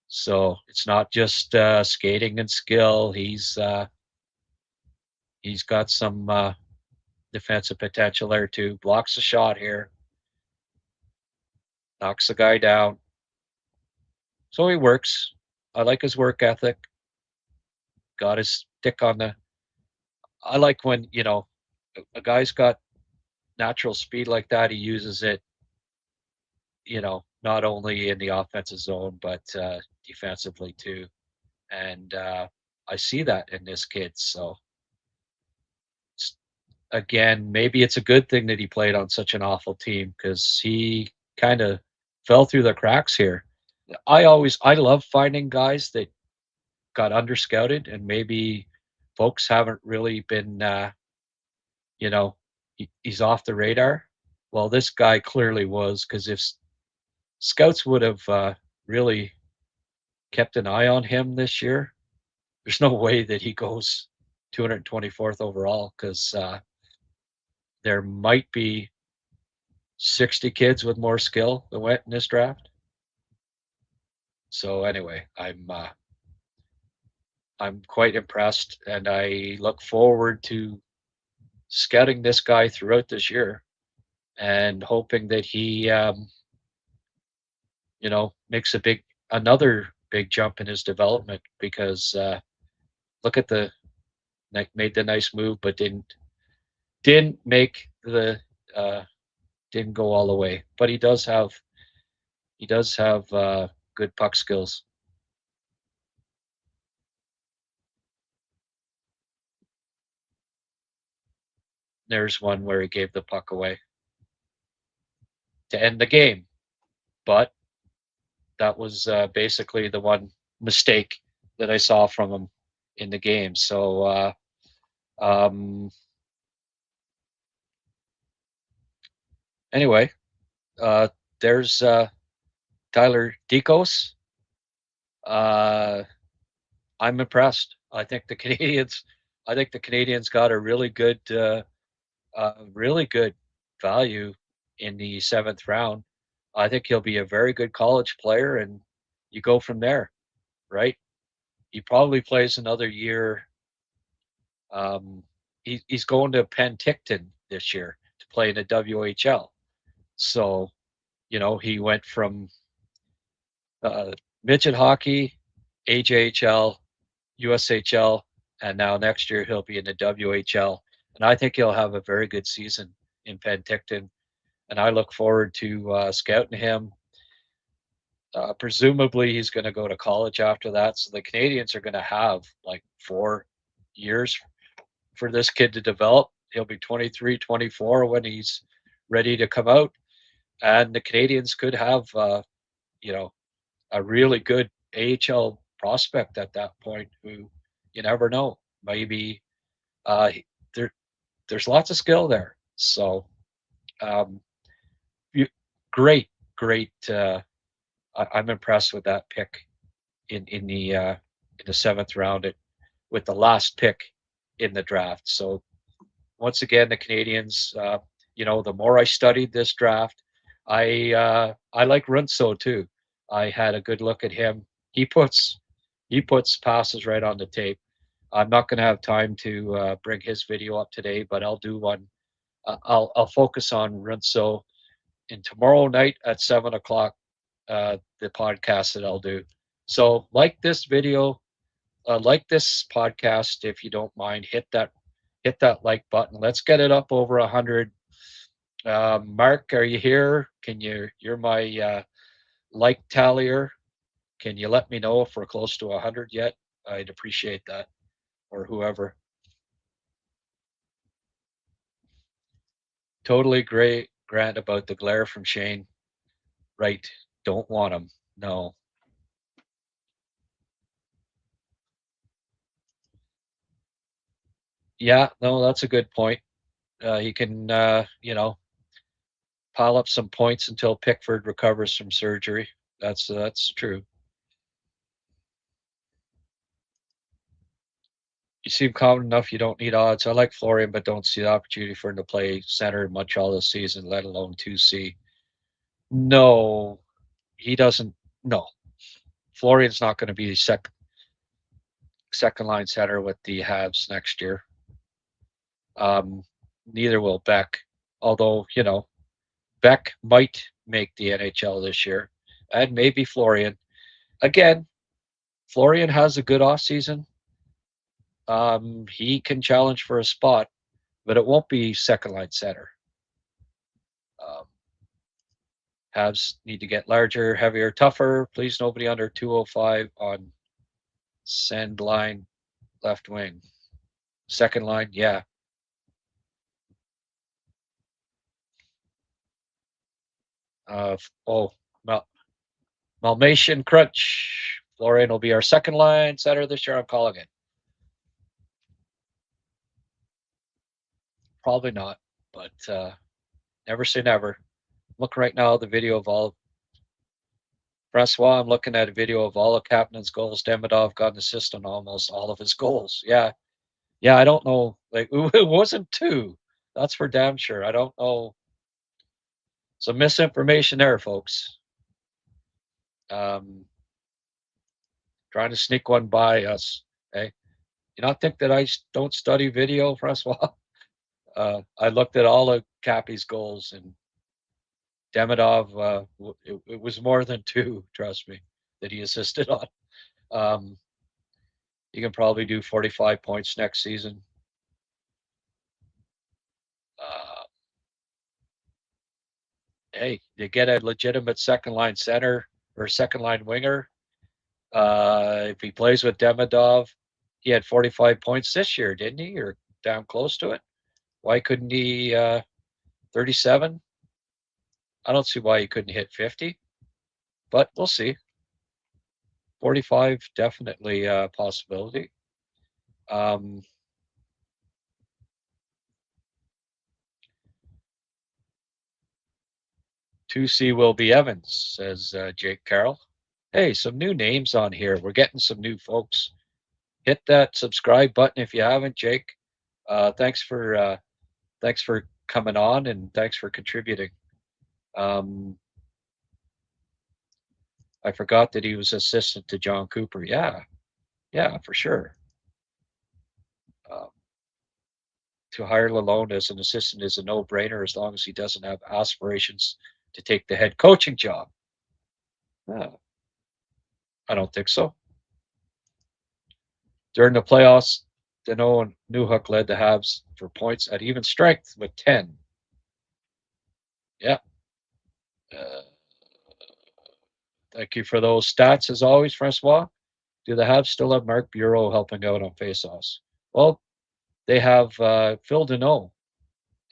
So it's not just skating and skill. He's got some defensive potential there too. Blocks a shot here. Knocks the guy down. So he works. I like his work ethic. Got his stick on the. I like when, a guy's got natural speed like that, he uses it, not only in the offensive zone, but defensively too. And I see that in this kid. So again, maybe it's a good thing that he played on such an awful team because he kind of fell through the cracks here. I love finding guys that got underscouted and maybe folks haven't really been, he's off the radar. Well, this guy clearly was, because if scouts would have really kept an eye on him this year, there's no way that he goes 224th overall, because there might be 60 kids with more skill that went in this draft. So anyway, I'm quite impressed, and I look forward to scouting this guy throughout this year and hoping that he, makes another big jump in his development, because look at made the nice move, but didn't make didn't go all the way. But he does have good puck skills. There's one where he gave the puck away to end the game, but that was basically the one mistake that I saw from him in the game. So anyway, there's Tyler Deakos. I'm impressed. I think the Canadians got a really good value in the 7th round. I think he'll be a very good college player, and you go from there, right? He probably plays another year. He's going to Penticton this year to play in the WHL. So, he went from midget hockey, AJHL, USHL, and now next year he'll be in the WHL. And I think he'll have a very good season in Penticton. And I look forward to scouting him. Presumably he's going to go to college after that. So the Canadians are going to have like 4 years for this kid to develop. He'll be 23, 24 when he's ready to come out. And the Canadians could have, a really good AHL prospect at that point, who you never know. Maybe there's lots of skill there. So great. I'm impressed with that pick in the 7th round with the last pick in the draft. So once again, the Canadians, the more I studied this draft, I like Runso too. I had a good look at him. He puts passes right on the tape. I'm not going to have time to bring his video up today, but I'll do one. I'll focus on Runso in tomorrow night at 7:00. The podcast that I'll do. So like this video, like this podcast, if you don't mind, hit that like button. Let's get it up over 100. Mark, are you here? You're my like tallier. Can you let me know if we're close to 100 yet? I'd appreciate that, or whoever. Totally great, Grant, about the glare from Shane. Right. Don't want him. No. Yeah, no, that's a good point. He can, pile up some points until Pickford recovers from surgery. That's true. You seem confident enough. You don't need odds. I like Florian, but don't see the opportunity for him to play center in Montreal this season, let alone 2C. No, he doesn't. No, Florian's not going to be second line center with the Habs next year. Neither will Beck, although Beck might make the NHL this year, and maybe Florian. Again, Florian has a good offseason. He can challenge for a spot, but it won't be second line center. Habs need to get larger, heavier, tougher. Please, nobody under 205 on send line left wing. Second line, yeah. Malmation Crunch. Florian will be our second line center this year. I'm calling it. Probably not, but never say never. Look right now, the video of all. Francois, I'm looking at a video of all of Kapanen's goals. Demidov got an assist on almost all of his goals. Yeah. I don't know. Like, it wasn't 2. That's for damn sure. I don't know. Some misinformation there, folks. Trying to sneak one by us. Hey, you not think that I don't study video, Francois? I looked at all of Kappy's goals, and Demidov, it was more than 2, trust me, that he assisted on. You can probably do 45 points next season. Hey, you get a legitimate second line center or second line winger. If he plays with Demidov, he had 45 points this year, didn't he? Or down close to it. Why couldn't he 37? I don't see why he couldn't hit 50, but we'll see. 45, definitely a possibility. 2C will be Evans, says Jake Carroll. Hey, some new names on here. We're getting some new folks. Hit that subscribe button if you haven't, Jake. Thanks for coming on, and thanks for contributing. I forgot that he was assistant to John Cooper. Yeah, for sure. To hire Lalonde as an assistant is a no-brainer as long as he doesn't have aspirations to take the head coaching job. I don't think so. During the playoffs, Danault and Newhook led the Habs for points at even strength with 10. Yeah. Thank you for those stats as always, Francois. Do the Habs still have Mark Bureau helping out on faceoffs? Well, they have Phil Danault,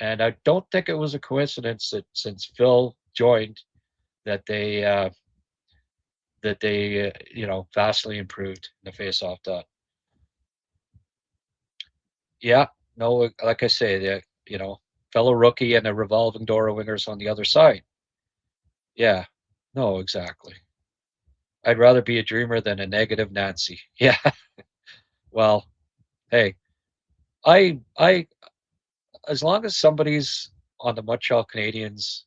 and I don't think it was a coincidence that since Phil joined, that they vastly improved in the faceoff dot. Yeah, no, like I say, fellow rookie and a revolving door of wingers on the other side. Yeah, no, exactly. I'd rather be a dreamer than a negative Nancy. Yeah. Well, hey, I as long as somebody's on the Montreal Canadiens,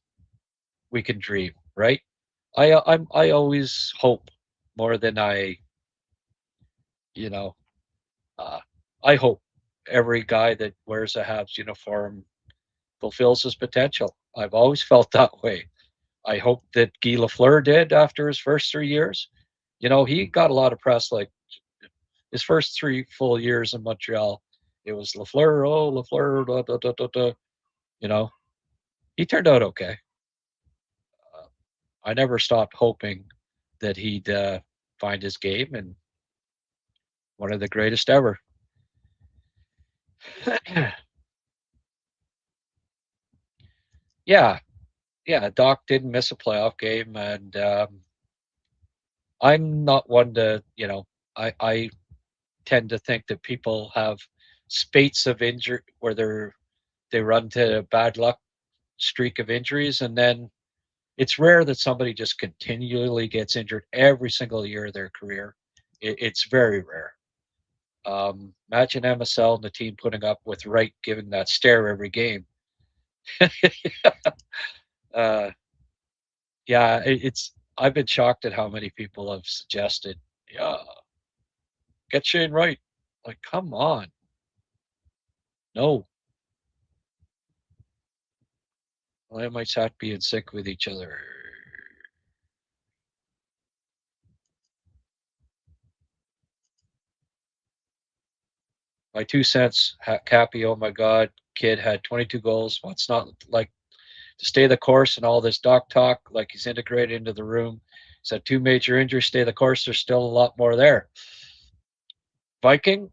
we can dream, right? I always hope more than I hope every guy that wears a Habs uniform fulfills his potential. I've always felt that way. I hope that Guy Lafleur did after his first 3 years. He got a lot of press, like his first 3 full years in Montreal. It was Lafleur, da, da, da, da, da. He turned out okay. I never stopped hoping that he'd find his game, and one of the greatest ever. Yeah, Doc didn't miss a playoff game, and I'm not one to, I tend to think that people have spates of injury where they run to a bad luck streak of injuries, and then it's rare that somebody just continually gets injured every single year of their career. It's very rare. Imagine MSL and the team putting up with Wright giving that stare every game. Yeah, I've been shocked at how many people have suggested, yeah, get Shane Wright. Like, come on. No. Lambites have to be in sync with each other. my 2 cents. Kappy, oh my God, kid had 22 goals. What's not like to stay the course and all this doc talk, like he's integrated into the room. He's had 2 major injuries. Stay the course. There's still a lot more there. Viking,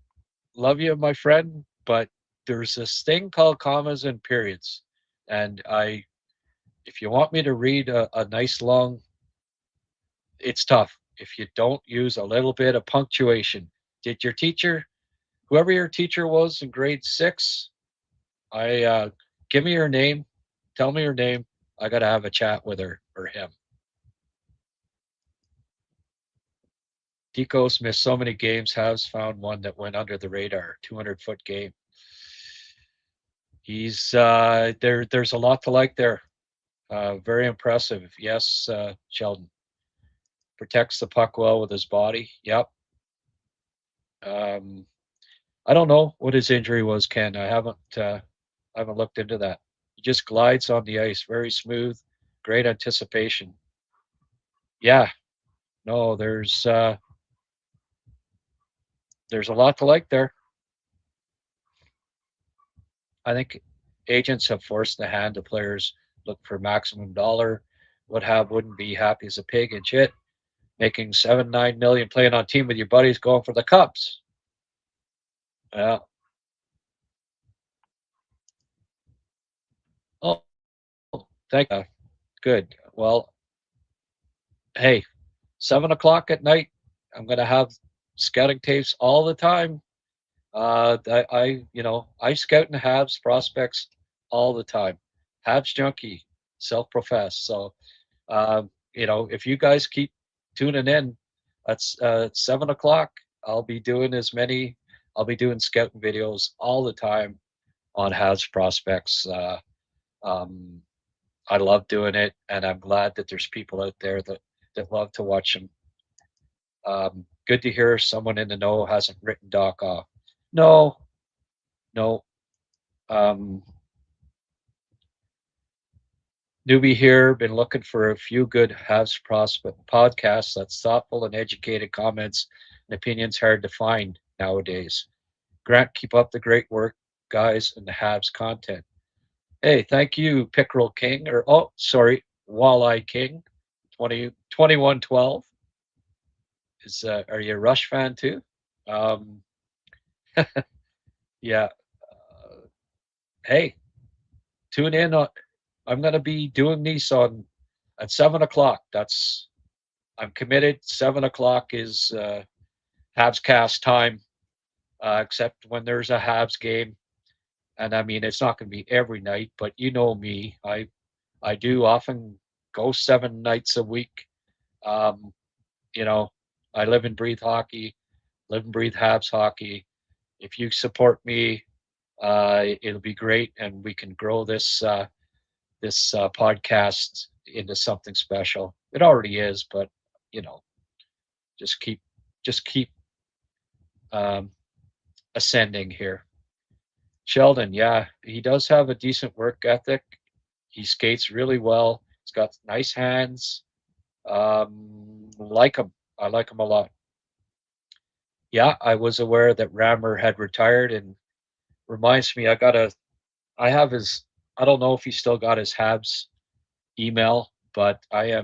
love you, my friend, but there's this thing called commas and periods, and if you want me to read a nice long, it's tough. If you don't use a little bit of punctuation, did your teacher, whoever your teacher was in grade 6, give me your name, tell me your name. I got to have a chat with her or him. Deakos missed so many games. Habs found one that went under the radar. 200-foot game. He's there. There's a lot to like there. Very impressive. Yes, Sheldon protects the puck well with his body. Yep. I don't know what his injury was, Ken. I haven't looked into that. He just glides on the ice, very smooth, great anticipation. Yeah. No, there's a lot to like there. I think agents have forced the hand of players look for maximum dollar. Wouldn't be happy as a pig and shit, making 7-9 million playing on team with your buddies going for the cups. Yeah. Oh, thank you. Good. Well, hey, 7 o'clock at night, I'm gonna have scouting tapes all the time. I scout and Habs prospects all the time. Habs junkie, self-professed. So, if you guys keep tuning in, that's 7 o'clock. I'll be doing scouting videos all the time on Habs prospects. I love doing it, and I'm glad that there's people out there that love to watch them. Good to hear someone in the know hasn't written Doc off. No, no. Newbie here, been looking for a few good Habs prospect podcasts that's thoughtful and educated comments and opinions hard to find nowadays. Grant, keep up the great work, guys, and the Habs content. Hey, thank you, Pickerel King, Walleye King, 2112. Are you a Rush fan too? Yeah. Hey, tune in on. I'm going to be doing these at 7 o'clock. I'm committed. 7 o'clock is Habs cast time, except when there's a Habs game. And I mean, it's not going to be every night, but you know me. I do often go 7 nights a week. Um, I live and breathe hockey, live and breathe Habs hockey. If you support me, it'll be great, and we can grow this podcast into something special. It already is, but just keep ascending here. Sheldon, yeah, he does have a decent work ethic. He skates really well. He's got nice hands. Like him. I like him a lot. Yeah, I was aware that Rammer had retired, and reminds me, I have his, I don't know if he still got his Habs email, but I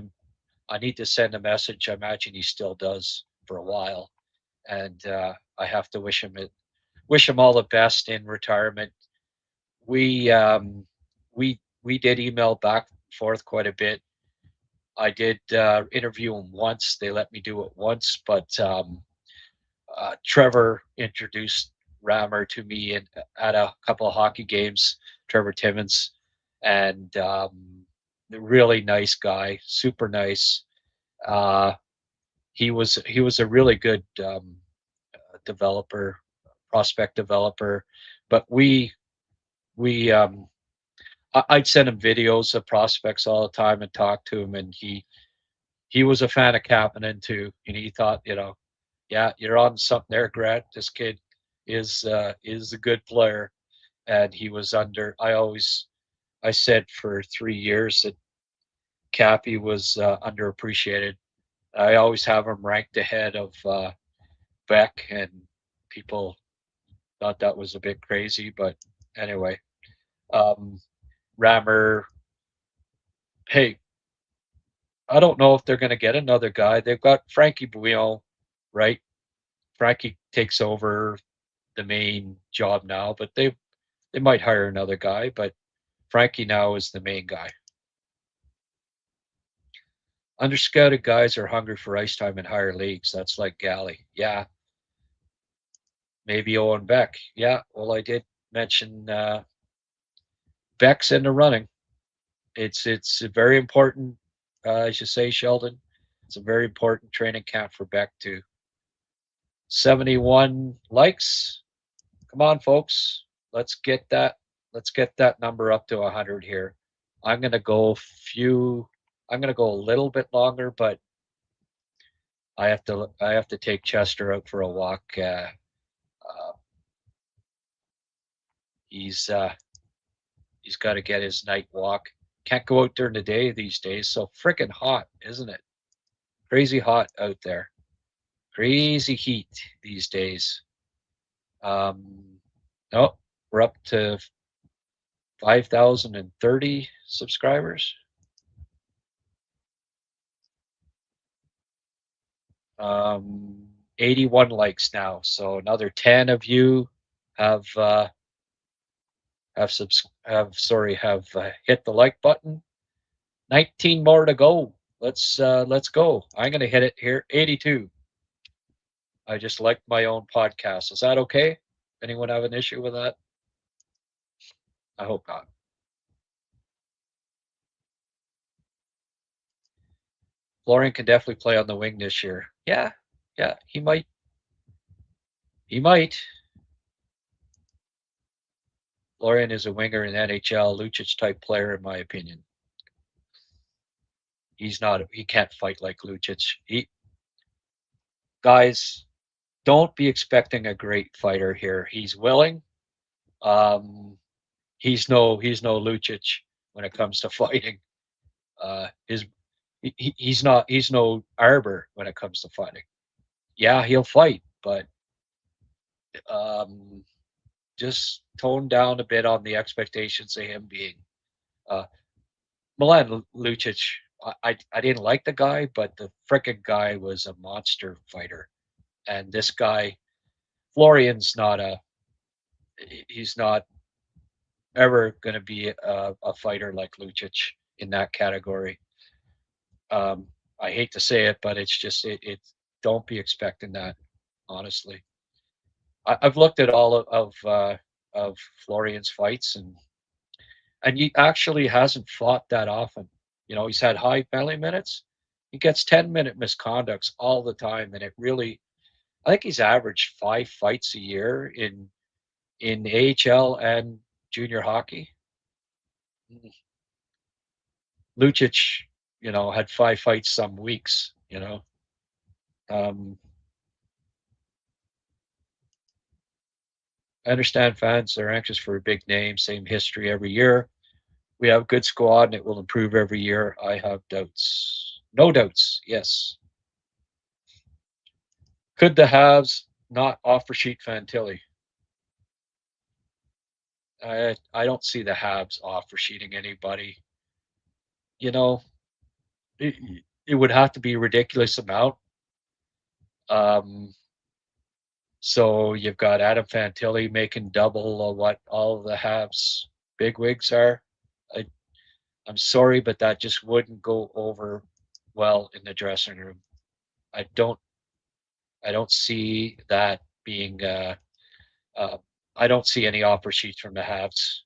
need to send a message. I imagine he still does for a while, and I have to wish him all the best in retirement. We did email back and forth quite a bit. I did interview him once. They let me do it once, but Trevor introduced Rammer to me at a couple of hockey games. Trevor Timmins, and really nice guy, super nice. He was a really good prospect developer, but I'd send him videos of prospects all the time and talk to him, and he was a fan of Kapanen too, and he thought, yeah, you're on something there, Grant. This kid is a good player, and he was under. I said for 3 years that Kappy was underappreciated. I always have him ranked ahead of Beck, and people Thought that was a bit crazy, but anyway. Rammer, hey, I don't know if they're going to get another guy. They've got Frankie Bouillon, right? Frankie takes over the main job now, but they might hire another guy, but Frankie now is the main guy. Underscouted guys are hungry for ice time in higher leagues. That's like Galley. Yeah. Maybe Owen Beck. Yeah. Well, I did mention Beck's in the running. It's very important, I should say, Sheldon. It's a very important training camp for Beck too. 71 likes. Come on, folks. Let's get that number up to 100 here. I'm going to go a little bit longer, but I have to take Chester out for a walk. He's got to get his night walk. Can't go out during the day these days. So freaking hot, isn't it? Crazy hot out there. Crazy heat these days. No, we're up to 5,030 subscribers. 81 likes now. So another 10 of you have hit the like button. 19 more to go. Let's go. I'm going to hit it here. 82. I just liked my own podcast. Is that okay? Anyone have an issue with that? I hope not. Florian can definitely play on the wing this year. Yeah, he might. Florian is a winger in NHL, Lucic type player, in my opinion. He can't fight like Lucic. Guys, don't be expecting a great fighter here. He's willing. He's no Lucic when it comes to fighting. He's no Arbor when it comes to fighting. Yeah, he'll fight, but just tone down a bit on the expectations of him being Milan Lucic. I didn't like the guy, but the frickin' guy was a monster fighter. And this guy, Florian's he's not ever going to be a fighter like Lucic in that category. I hate to say it, but it's just it don't be expecting that, honestly. I've looked at all of Florian's fights, and he actually hasn't fought that often. You know, he's had high penalty minutes. He gets 10-minute misconducts all the time, and I think he's averaged 5 fights a year in AHL and junior hockey. Lucic, had 5 fights some weeks. I understand fans are anxious for a big name, same history every year. We have a good squad and it will improve every year. I have doubts. No doubts, yes. Could the Habs not offer sheet Fantilli? I don't see the Habs offer sheeting anybody. It would have to be a ridiculous amount. So you've got Adam Fantilli making double what all the Habs bigwigs are. I'm sorry, but that just wouldn't go over well in the dressing room. I don't see that being. I don't see any offer sheets from the Habs.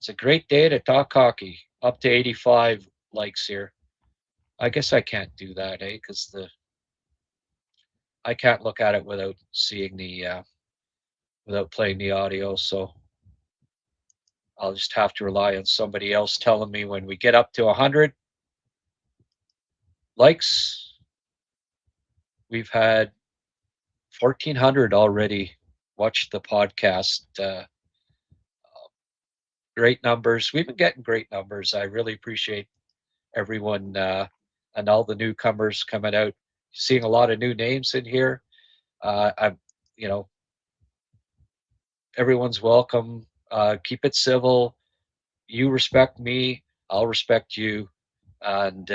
It's a great day to talk hockey. Up to 85 likes here. I guess I can't do that, because I can't look at it without seeing without playing the audio. So I'll just have to rely on somebody else telling me when we get up to 100 likes. We've had 1,400 already watch the podcast. Great numbers. We've been getting great numbers. I really appreciate everyone and all the newcomers coming out. Seeing a lot of new names in here. I'm everyone's welcome. Keep it civil. You respect me, I'll respect you, and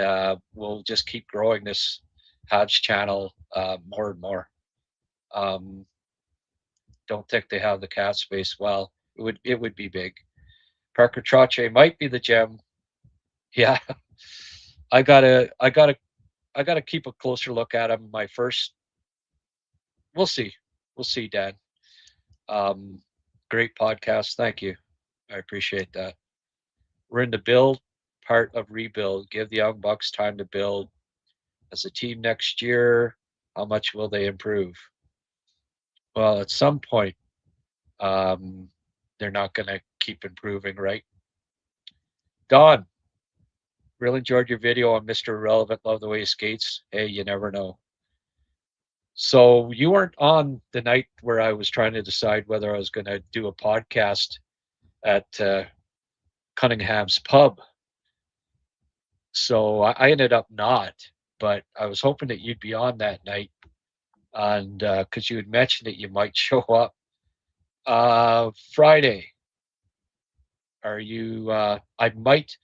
we'll just keep growing this Habs channel more and more. Don't think they have the cap space. Well, it would be big. Parker Trache might be the gem. Yeah, I gotta keep a closer look at him. My first, we'll see, Dan. Um, Great podcast. Thank you. I appreciate that. We're in the build part of rebuild. Give the Young Bucks time to build as a team next year. How much will they improve? Well, at some point, um, they're not going to keep improving, right? Don, really enjoyed your video on Mr. Irrelevant. Love the way he skates. Hey, you never know. So you weren't on the night where I was trying to decide whether I was going to do a podcast at Cunningham's pub. So I ended up not, but I was hoping that you'd be on that night, and because you had mentioned that you might show up Friday. Are you? I might.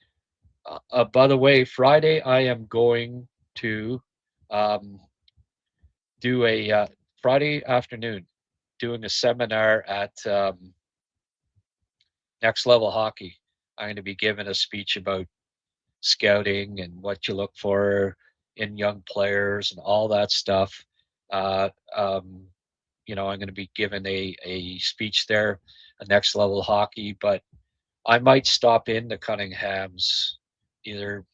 By the way, Friday I am going to um, do a Friday afternoon, doing a seminar at Next Level Hockey. I'm going to be giving a speech about scouting and what you look for in young players and all that stuff. Uh, um, I'm going to be giving a speech there, a Next Level Hockey, but I might stop in to Cunningham's either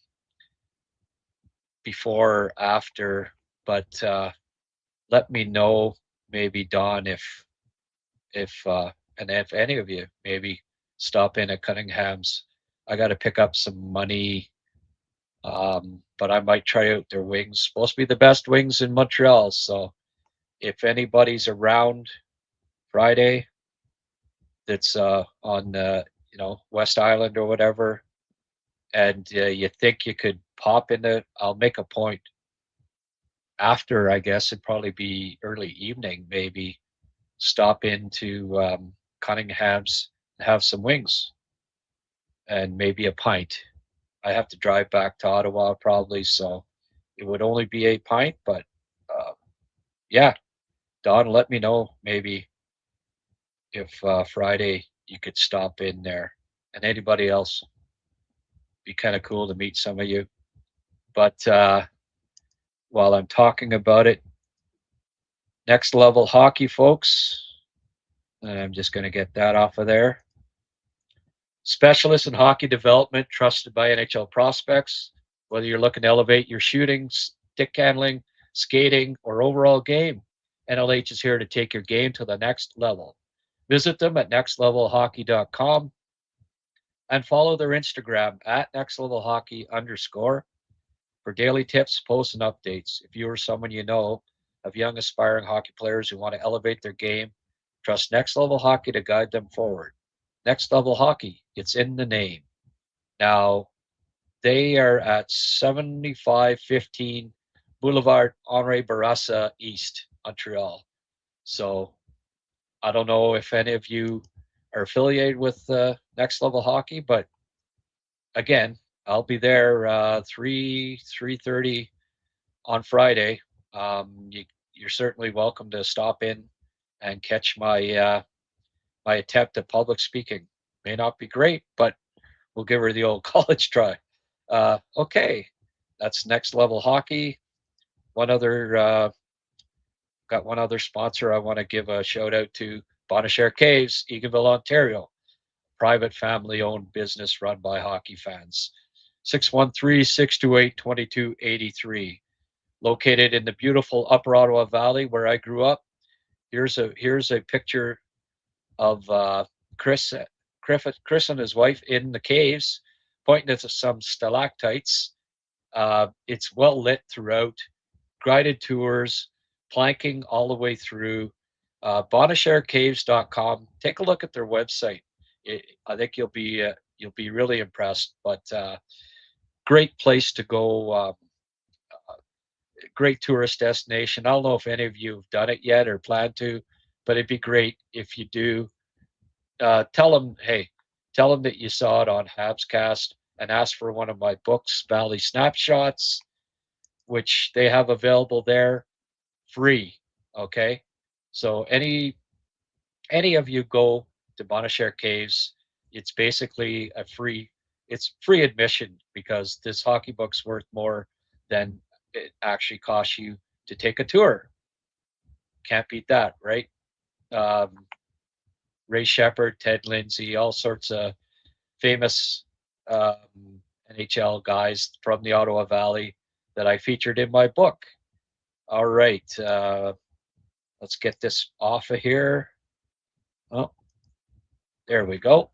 before or after, but let me know, maybe Don, if and if any of you maybe stop in at Cunningham's. I got to pick up some money, but I might try out their wings. Supposed to be the best wings in Montreal, so if anybody's around Friday, that's on West Island or whatever, and you think you could pop in it, I'll make a point after. I guess it'd probably be early evening, maybe stop into Cunningham's and have some wings and maybe a pint. I have to drive back to Ottawa probably, so it would only be a pint. But yeah, Don, let me know maybe if Friday you could stop in there, and anybody else. Be kind of cool to meet some of you. But while I'm talking about it, Next Level Hockey, folks. I'm just going to get that off of there. Specialists in hockey development, trusted by NHL prospects. Whether you're looking to elevate your shooting, stick handling, skating, or overall game, NLH is here to take your game to the next level. Visit them at nextlevelhockey.com and follow their Instagram at nextlevelhockey_ for daily tips, posts, and updates. If you or someone you know of young aspiring hockey players who want to elevate their game, trust Next Level Hockey to guide them forward. Next Level Hockey, it's in the name. Now, they are at 7515 Boulevard Henri Bourassa East, Montreal. So I don't know if any of you are affiliated with Next Level Hockey, but again, I'll be there 3:30 on Friday. You're certainly welcome to stop in and catch my my attempt at public speaking. May not be great, but we'll give her the old college try. Okay, that's Next Level Hockey. Got one other sponsor I want to give a shout out to: Bonachère Caves, Eganville, Ontario. Private family-owned business run by hockey fans. 613-628-2283. Located in the beautiful Upper Ottawa Valley where I grew up. Here's a picture of Chris and his wife in the caves, pointing at some stalactites. It's well lit throughout. Guided tours, planking all the way through. BonachareCaves.com. Take a look at their website. I think you'll be really impressed. But great place to go. Great tourist destination. I don't know if any of you have done it yet or plan to, but it'd be great if you do. Tell them that you saw it on Habscast and ask for one of my books, Valley Snapshots, which they have available there free. Okay. So any of you go to Bonachère Caves, it's basically it's free admission because this hockey book's worth more than it actually costs you to take a tour. Can't beat that, right? Ray Shepard, Ted Lindsay, all sorts of famous NHL guys from the Ottawa Valley that I featured in my book. All right, let's get this off of here. Oh, there we go.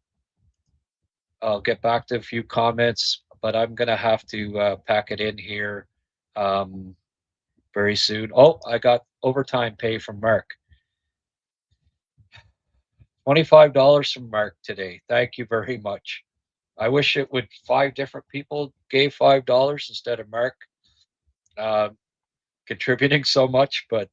I'll get back to a few comments, but I'm going to have to pack it in here very soon. Oh, I got overtime pay from Mark. $25 from Mark today. Thank you very much. I wish it would 5 different people gave $5 instead of Mark contributing so much, but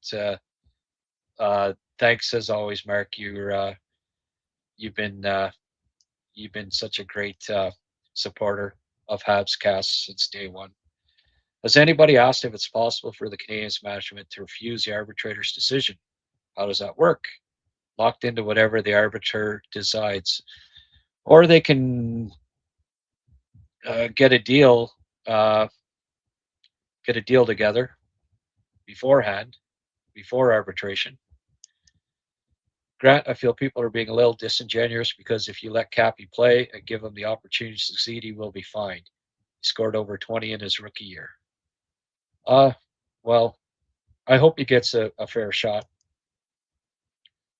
thanks as always, Mark. You've been such a great supporter of Habscast since day one. Has anybody asked if it's possible for the Canadiens management to refuse the arbitrator's decision? How does that work? Locked into whatever the arbiter decides, or they can get a deal together beforehand, before arbitration. Grant, I feel people are being a little disingenuous because if you let Kappy play and give him the opportunity to succeed, he will be fine. He scored over 20 in his rookie year. Well, I hope he gets a fair shot.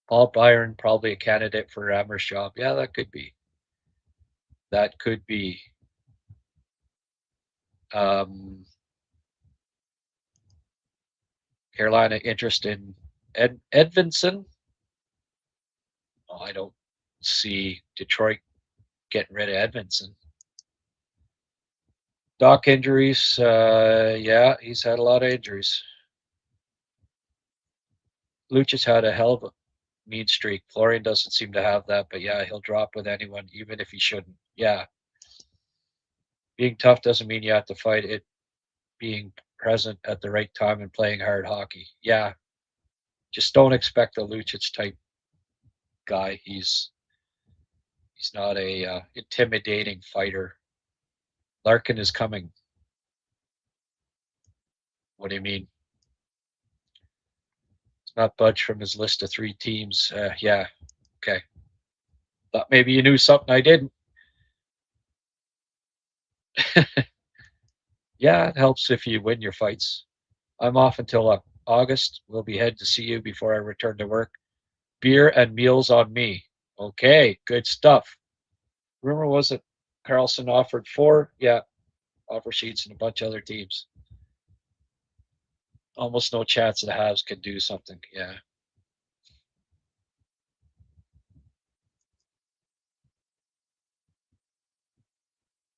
Paul Byron, probably a candidate for Amher's job. Yeah, that could be. That could be. Carolina interest in Edvinson. Oh, I don't see Detroit getting rid of Edvinson. Doc injuries. Yeah, he's had a lot of injuries. Lucic had a hell of a mean streak. Florian doesn't seem to have that, but yeah, he'll drop with anyone, even if he shouldn't. Yeah. Being tough doesn't mean you have to fight it. Being present at the right time and playing hard hockey. Yeah. Just don't expect a Lucic type guy. He's not a intimidating fighter. Larkin is coming. What do you mean? It's not budge from his list of 3 teams. Yeah. Okay. Thought maybe you knew something I didn't. Yeah, it helps if you win your fights. I'm off until August. We'll be heading to see you before I return to work. Beer and meals on me. Okay, good stuff. Rumor was that Carlson offered 4, offer sheets and a bunch of other teams. Almost no chance the Habs can do something. Yeah.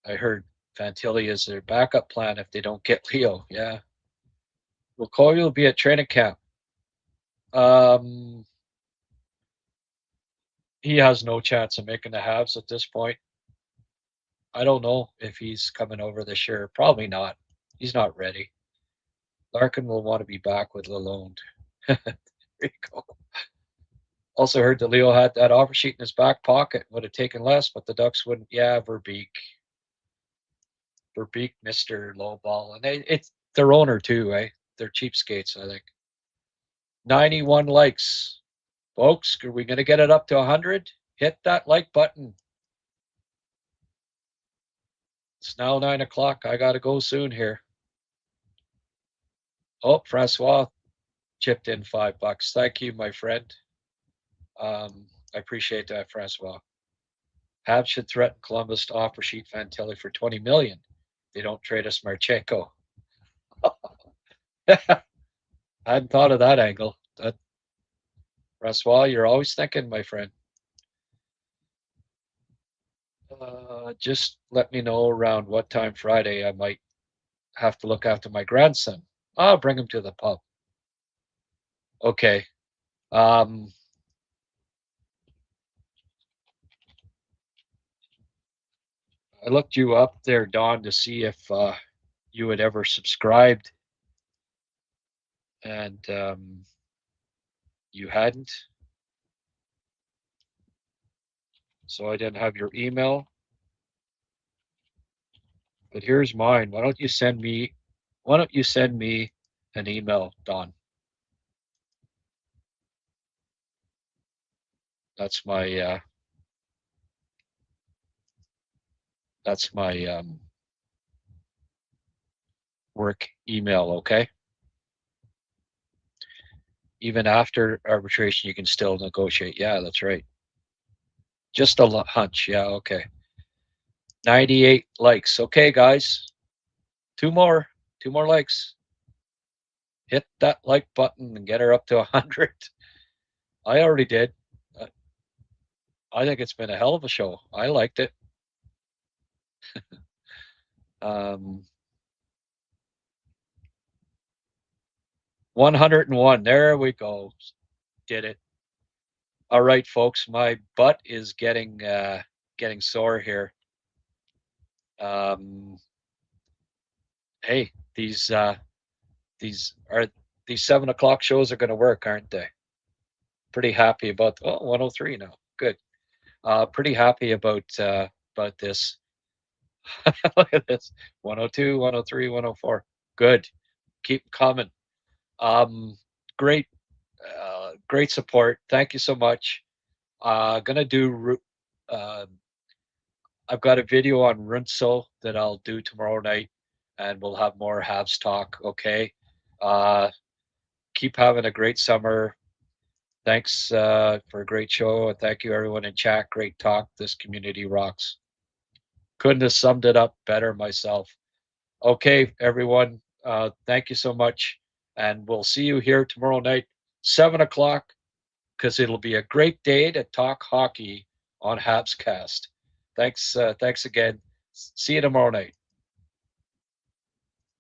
I heard Fantilli is their backup plan if they don't get Leo. Yeah. Will Coyle be at training camp? He has no chance of making the Habs at this point. I don't know if he's coming over this year. Probably not. He's not ready. Larkin will want to be back with Lalonde. There you go. Also heard that Leo had that offer sheet in his back pocket. Would have taken less, but the Ducks wouldn't. Yeah, Verbeek, Mr. Lowball. And it's their owner too, eh? They're cheapskates, I think. 91 likes. Folks, are we going to get it up to 100? Hit that like button. It's now 9 o'clock. I got to go soon here. Oh, Francois chipped in $5. Thank you, my friend. I appreciate that, Francois. Habs should threaten Columbus to offer sheet Fantilli for $20 million. They don't trade us Marchenko. I hadn't thought of that angle. Francois, you're always thinking, my friend. Just let me know around what time Friday I might have to look after my grandson. I'll bring him to the pub. Okay. looked you up there, Don, to see if you had ever subscribed, and you hadn't. So I didn't have your email. But here's mine. Why don't you send me an email, Don? That's my work email, okay? Even after arbitration, you can still negotiate. Yeah, that's right. Just a hunch. Yeah, okay. 98 likes. Okay, guys. Two more likes. Hit that like button and get her up to 100. I already did. I think it's been a hell of a show. I liked it. 101. There we go. Did it. All right, folks. My butt is getting sore here. Hey, these 7 o'clock shows are going to work, aren't they? Pretty happy about 103 now. Good. Pretty happy about this. Look at this. 102, 103, 104. Good. Keep coming. Great support. Thank you so much. Gonna do. I've got a video on Runso that I'll do tomorrow night, and we'll have more Habs talk. Okay. Keep having a great summer. Thanks for a great show, and thank you everyone in chat. Great talk. This community rocks. Couldn't have summed it up better myself. Okay, everyone. Thank you so much, and we'll see you here tomorrow night, 7 o'clock, because it'll be a great day to talk hockey on Habscast. Thanks again. See you tomorrow night.